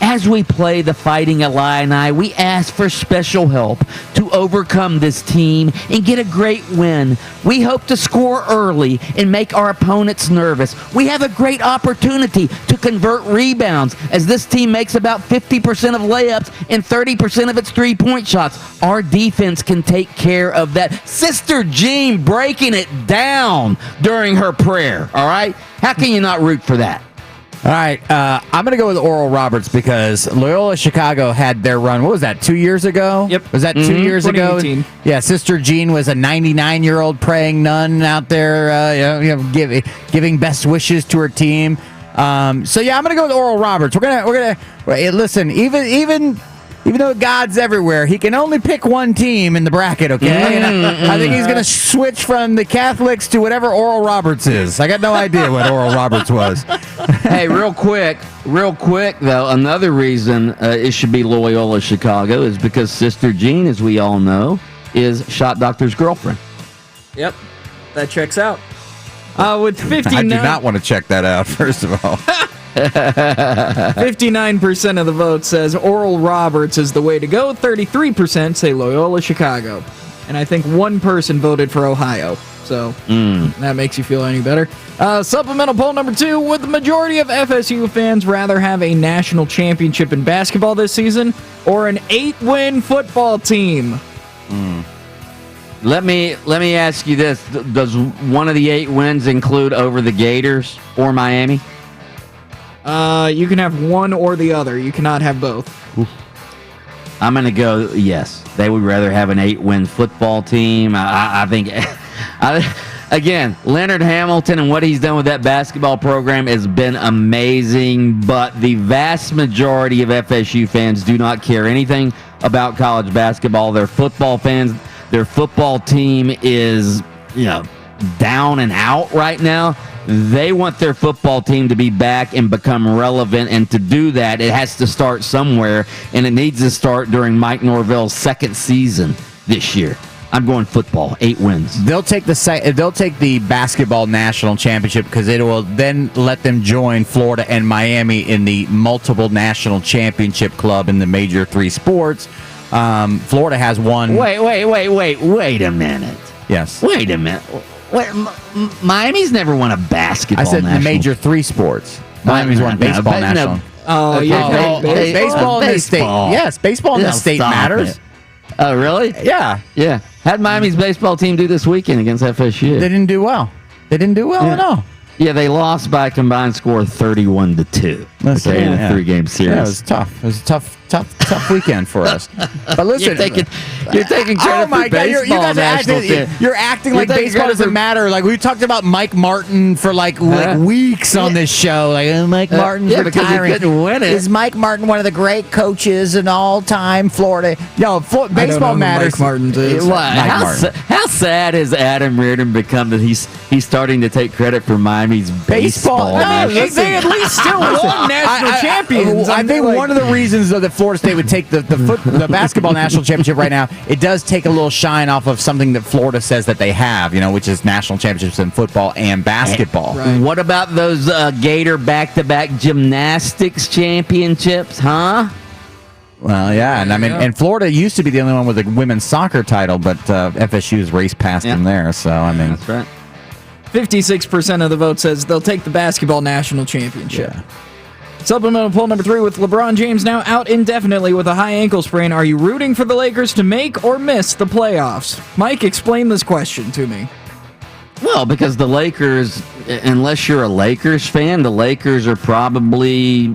As we play the Fighting Illini, we ask for special help to overcome this team and get a great win. We hope to score early and make our opponents nervous. We have a great opportunity to convert rebounds as this team makes about 50% of layups and 30% of its three-point shots. Our defense can take care of that. Sister Jean breaking it down during her prayer, all right? How can you not root for that? All right, I'm going to go with Oral Roberts because Loyola Chicago had their run. What was that, 2 years ago? Yep. Was that 2 years ago? 2018. Yeah, Sister Jean was a 99-year-old praying nun out there, giving best wishes to her team. So yeah, I'm going to go with Oral Roberts. We're gonna listen. Even though God's everywhere, he can only pick one team in the bracket, okay? And I think he's going to switch from the Catholics to whatever Oral Roberts is. I got no idea what Oral Roberts was. Hey, real quick, though, another reason it should be Loyola Chicago is because Sister Jean, as we all know, is Shot Doctor's girlfriend. Yep, that checks out. With 59... I do not want to check that out, first of all. 59% of the vote says Oral Roberts is the way to go. 33% say Loyola Chicago. And I think one person voted for Ohio. So that makes you feel any better. Supplemental poll number 2. Would the majority of FSU fans rather have a national championship in basketball this season or an 8-win football team? Let me ask you this. Does one of the 8 wins include over the Gators or Miami? You can have one or the other. You cannot have both. I'm going to go, yes. They would rather have an 8-win football team. I think, again, Leonard Hamilton and what he's done with that basketball program has been amazing, but the vast majority of FSU fans do not care anything about college basketball. They're football fans. Their football team is, down and out right now. They want their football team to be back and become relevant, and to do that, it has to start somewhere, and it needs to start during Mike Norvell's second season this year. I'm going football, 8 wins. They'll take the basketball national championship because it will then let them join Florida and Miami in the multiple national championship club in the major 3 sports. Florida has one. Wait a minute. Yes. Wait a minute. Miami's never won a basketball. I said national. the major 3 sports. Miami's won baseball national. Baseball in the state. Yes, baseball in the state matters. It. Oh, really? Yeah. Yeah. How'd Miami's baseball team do this weekend against FSU? They didn't do well. At all. Yeah, they lost by a combined score of 31-2. In a 3-game series. Yeah, it was tough. It was a tough weekend for us. But listen, you're taking credit for baseball. You guys you're acting like baseball doesn't matter. Like we talked about Mike Martin for like weeks on this show. Like Mike Martin's retiring. Because he couldn't win it. Is Mike Martin one of the great coaches in all time Florida? No, baseball matters. Mike Martin is. How sad has Adam Reardon become that he's starting to take credit for Miami's baseball? They at least still won national champions. I think one of the reasons that Florida State would take the basketball national championship right now, it does take a little shine off of something that Florida says that they have, which is national championships in football and basketball. Right. What about those Gator back-to-back gymnastics championships, huh? Well, yeah, and and Florida used to be the only one with a women's soccer title, but FSU's raced past them there. So that's right. 56% of the vote says they'll take the basketball national championship. Yeah. Supplemental poll number 3. With LeBron James now out indefinitely with a high ankle sprain, are you rooting for the Lakers to make or miss the playoffs? Mike, explain this question to me. Well, because the Lakers, unless you're a Lakers fan, the Lakers are probably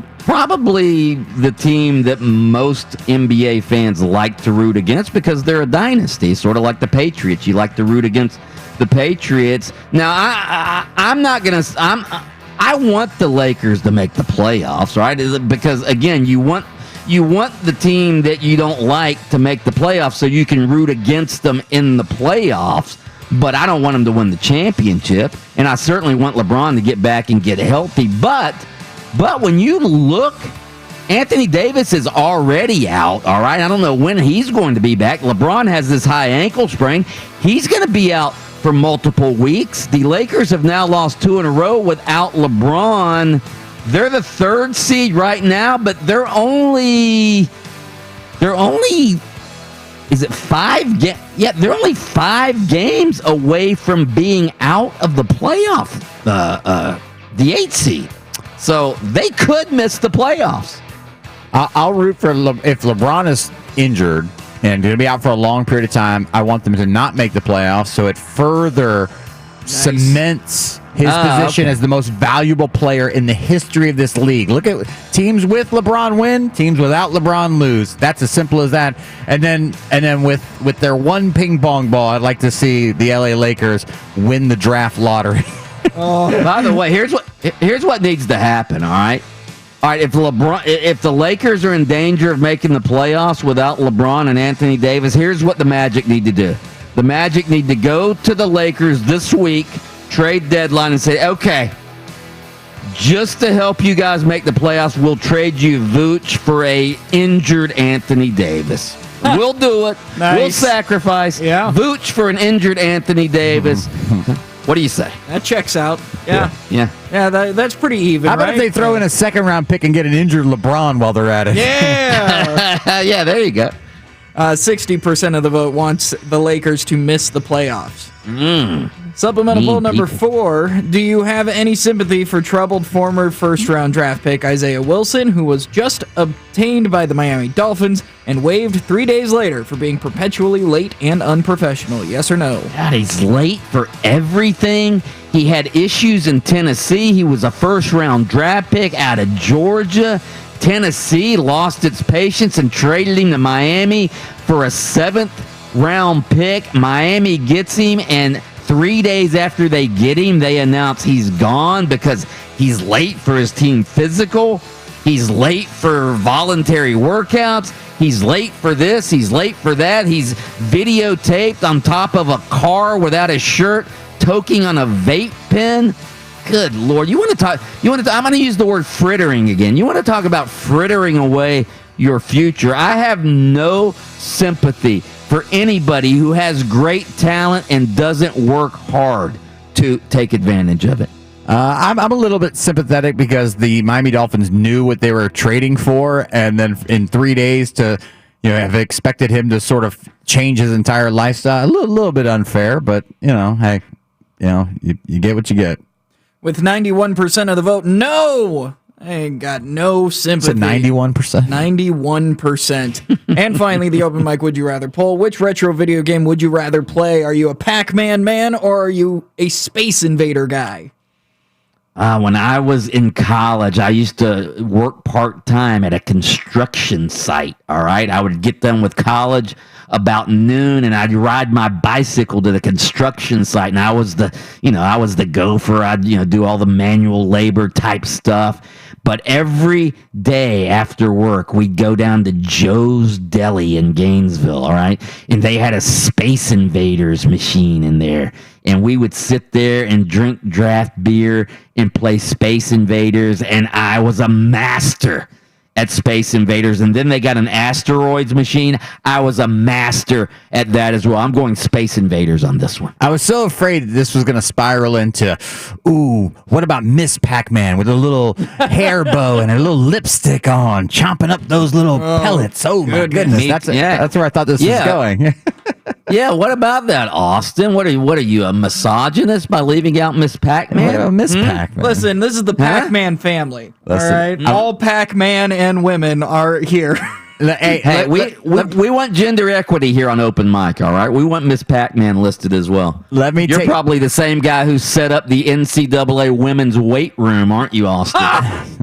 the team that most NBA fans like to root against because they're a dynasty, sort of like the Patriots. You like to root against the Patriots. Now, I'm not going to... I want the Lakers to make the playoffs, right? Because, again, you want the team that you don't like to make the playoffs so you can root against them in the playoffs. But I don't want them to win the championship, and I certainly want LeBron to get back and get healthy. But when you look, Anthony Davis is already out, all right? I don't know when he's going to be back. LeBron has this high ankle sprain. He's going to be out for multiple weeks. The Lakers have now lost 2 in a row without LeBron. They're the 3rd seed right now, but they're only is it 5 games? Yeah, they're only 5 games away from being out of the playoff, the 8th seed. So they could miss the playoffs. I'll root for if LeBron is injured and going to be out for a long period of time. I want them to not make the playoffs, so it further cements his position as the most valuable player in the history of this league. Look at teams with LeBron win, teams without LeBron lose. That's as simple as that. And then with their one ping pong ball, I'd like to see the LA Lakers win the draft lottery. By the way, here's what needs to happen. All right. If the Lakers are in danger of making the playoffs without LeBron and Anthony Davis, here's what the Magic need to do. The Magic need to go to the Lakers this week, trade deadline, and say, okay, just to help you guys make the playoffs, we'll trade you Vooch for a injured Anthony Davis. We'll do it. Nice. We'll sacrifice Vooch for an injured Anthony Davis. What do you say? That checks out. Yeah. Yeah. That's pretty even. How about if they throw in a 2nd-round pick and get an injured LeBron while they're at it? Yeah. Yeah, there you go. 60% of the vote wants the Lakers to miss the playoffs. Supplemental poll number 4. Do you have any sympathy for troubled former first-round draft pick Isaiah Wilson, who was just obtained by the Miami Dolphins and waived 3 days later for being perpetually late and unprofessional? Yes or no? God, he's late for everything. He had issues in Tennessee. He was a first-round draft pick out of Georgia. Tennessee lost its patience and traded him to Miami for a 7th-round pick. Miami gets him, and 3 days after they get him, they announce he's gone because he's late for his team physical. He's late for voluntary workouts. He's late for this. He's late for that. He's videotaped on top of a car without his shirt, toking on a vape pen. Good Lord. I'm going to use the word frittering again. You want to talk about frittering away your future? I have no sympathy for anybody who has great talent and doesn't work hard to take advantage of it. I'm a little bit sympathetic because the Miami Dolphins knew what they were trading for, and then in 3 days to have expected him to sort of change his entire lifestyle. A little bit unfair, but hey, you get what you get. With 91% of the vote, no! I ain't got no sympathy. It's a 91%. 91%. And finally, the open mic Would You Rather poll. Which retro video game would you rather play? Are you a Pac-Man man or are you a Space Invader guy? When I was in college, I used to work part-time at a construction site, all right? I would get done with college about noon, and I'd ride my bicycle to the construction site, and I was the gopher. I'd, do all the manual labor type stuff. But every day after work, we'd go down to Joe's Deli in Gainesville, all right? And they had a Space Invaders machine in there. And we would sit there and drink draft beer and play Space Invaders. And I was a master at Space Invaders. And then they got an asteroids machine. I was a master at that as well. I'm going Space Invaders on this one. I was so afraid this was going to spiral into, what about Miss Pac-Man with a little hair bow and a little lipstick on, chomping up those little pellets. Oh, my goodness. That's where I thought this was going. Yeah, what about that, Austin? What are you, a misogynist by leaving out Miss Pac-Man? Miss Pac-Man. Listen, this is the Pac-Man family. All right, all Pac-Man and women are here. Hey, we want gender equity here on Open Mic, all right? We want Miss Pac-Man listed as well. You're probably the same guy who set up the NCAA women's weight room, aren't you, Austin?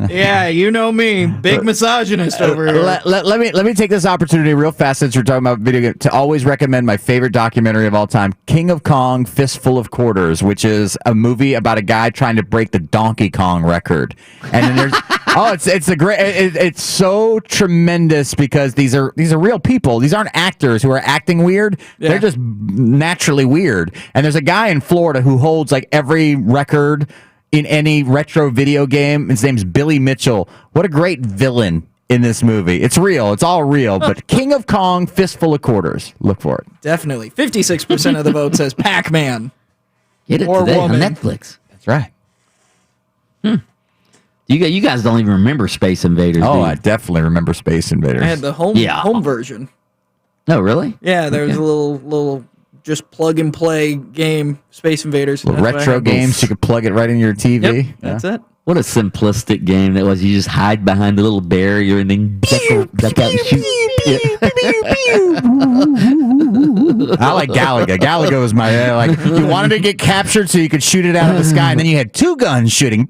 Yeah, you know me. Big misogynist over here. Let me take this opportunity real fast since we're talking about video game to always recommend my favorite documentary of all time, King of Kong, Fistful of Quarters, which is a movie about a guy trying to break the Donkey Kong record. And then there's it's so tremendous because these are real people. These aren't actors who are acting weird. Yeah. They're just naturally weird. And there's a guy in Florida who holds like every record in any retro video game. His name's Billy Mitchell. What a great villain in this movie. It's real. It's all real. But King of Kong, Fistful of Quarters. Look for it. Definitely. 56% of the vote says Pac-Man. Get it or today woman. on Netflix. That's right. You guys don't even remember Space Invaders. Oh, I definitely remember Space Invaders. I had the home version. No, really? Yeah, there was a little just plug and play game, Space Invaders. Little retro games, you could plug it right in your TV. Yep, that's it. What a simplistic game that was. You just hide behind the little barrier and then duck out and shoot. I like Galaga. Galaga was my like. You wanted to get captured so you could shoot it out of the sky, and then you had two guns shooting.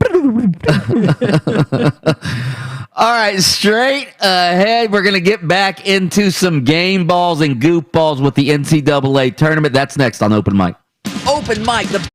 All right, straight ahead, we're going to get back into some game balls and goofballs with the NCAA tournament. That's next on Open Mic. Open Mic, the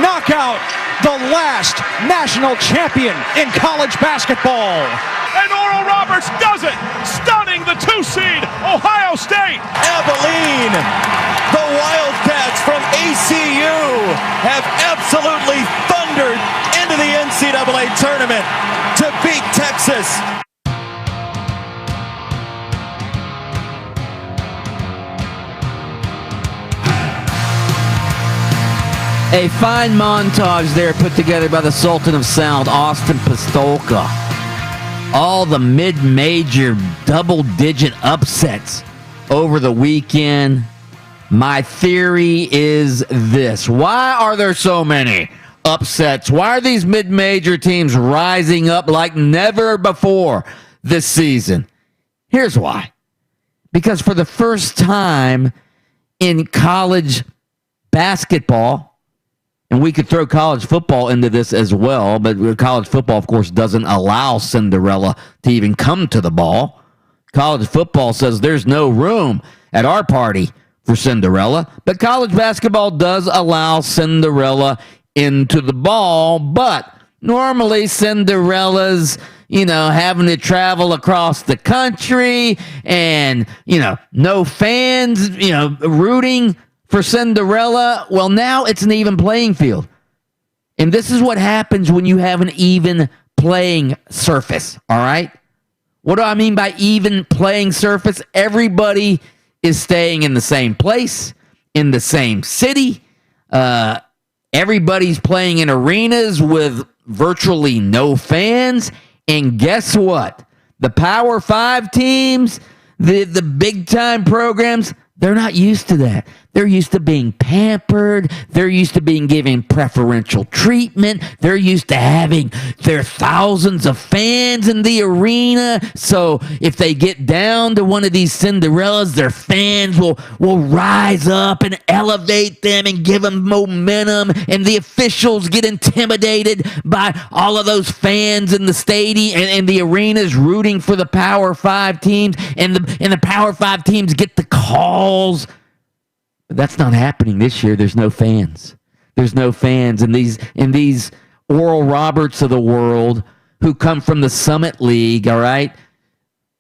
knock out the last national champion in college basketball. And Oral Roberts does it, stunning the 2 seed Ohio State. Abilene, the Wildcats from ACU have absolutely thundered into the NCAA tournament to beat Texas. A fine montage there put together by the Sultan of Sound, Austin Pistolka. All the mid-major double-digit upsets over the weekend. My theory is this. Why are there so many upsets? Why are these mid-major teams rising up like never before this season? Here's why. Because for the first time in college basketball, and we could throw college football into this as well, but college football, of course, doesn't allow Cinderella to even come to the ball. College football says there's no room at our party for Cinderella, but college basketball does allow Cinderella into the ball, but normally Cinderella's, having to travel across the country and, no fans, rooting for Cinderella. Well, now it's an even playing field. And this is what happens when you have an even playing surface, all right? What do I mean by even playing surface? Everybody is staying in the same place, in the same city. Everybody's playing in arenas with virtually no fans. And guess what? The Power 5 teams, the big-time programs, they're not used to that. They're used to being pampered. They're used to being given preferential treatment. They're used to having their thousands of fans in the arena. So if they get down to one of these Cinderellas, their fans will rise up and elevate them and give them momentum. And the officials get intimidated by all of those fans in the stadium and the arenas rooting for the Power 5 teams. And the Power 5 teams get the calls. But that's not happening this year. There's no fans. There's no fans. And these Oral Roberts of the world who come from the Summit League, all right?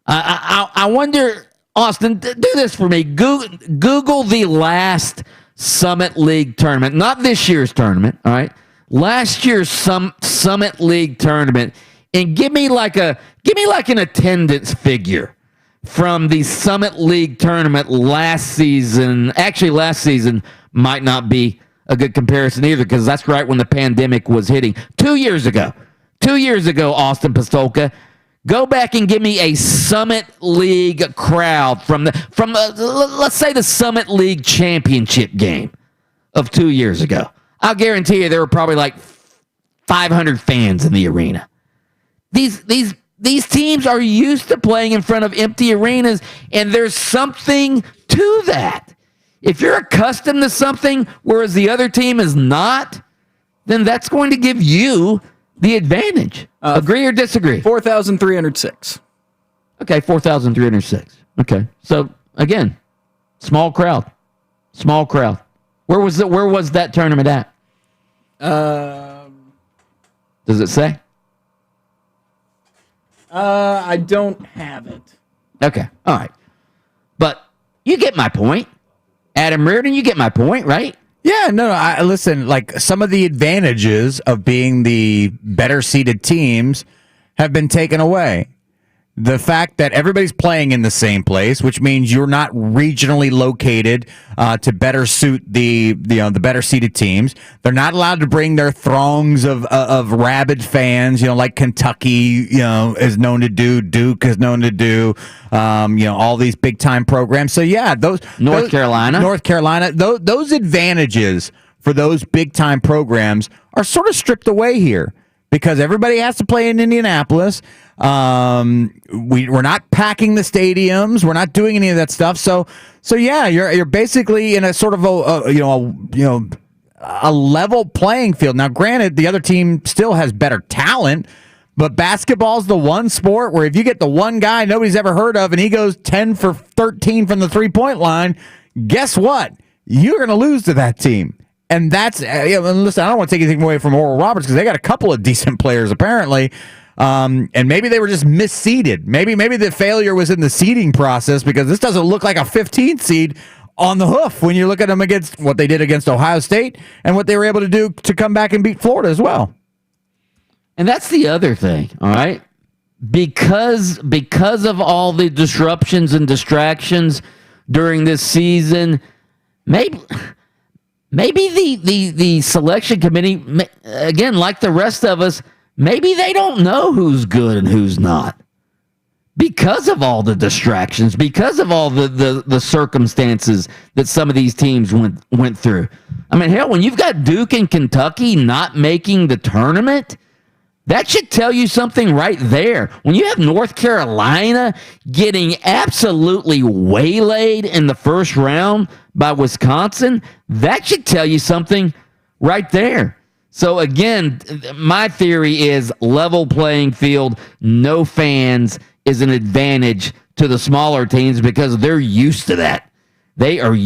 I wonder, Austin, do this for me. Google the last Summit League tournament. Not this year's tournament, all right? Last year's Summit League tournament. And give me like an attendance figure from the Summit League tournament last season. Actually, last season might not be a good comparison either, because that's right when the pandemic was hitting. 2 years ago, Austin Pistolka, go back and give me a Summit League crowd from let's say the Summit League championship game of 2 years ago. I'll guarantee you there were probably like 500 fans in the arena. These teams are used to playing in front of empty arenas, and there's something to that. If you're accustomed to something, whereas the other team is not, then that's going to give you the advantage. Agree or disagree? 4,306. Okay, 4,306. Okay, so again, small crowd. Where was that tournament at? Does it say? I don't have it. Okay, all right. But you get my point. Adam Reardon, you get my point, right? Yeah, no, listen, like some of the advantages of being the better seeded teams have been taken away. The fact that everybody's playing in the same place, which means you're not regionally located to better suit the better seeded teams. They're not allowed to bring their throngs of rabid fans, like Kentucky, is known to do, Duke is known to do, all these big time programs. So yeah, North Carolina, those advantages for those big time programs are sort of stripped away here, because everybody has to play in Indianapolis. We're not packing the stadiums. We're not doing any of that stuff. So yeah, you're basically in a sort of a level playing field. Now, granted, the other team still has better talent, but basketball's the one sport where if you get the one guy nobody's ever heard of and he goes 10 for 13 from the 3-point line, guess what? You're going to lose to that team. And that's, and listen, I don't want to take anything away from Oral Roberts because they got a couple of decent players apparently. And maybe they were just misseeded. Maybe the failure was in the seeding process because this doesn't look like a 15th seed on the hoof when you look at them against what they did against Ohio State and what they were able to do to come back and beat Florida as well. And that's the other thing, all right? Because of all the disruptions and distractions during this season, maybe the selection committee, again, like the rest of us, maybe they don't know who's good and who's not. Because of all the distractions, because of all the circumstances that some of these teams went through. I mean, hell, when you've got Duke and Kentucky not making the tournament, that should tell you something right there. When you have North Carolina getting absolutely waylaid in the first round by Wisconsin, that should tell you something right there. So again, my theory is level playing field, no fans is an advantage to the smaller teams because they're used to that. They are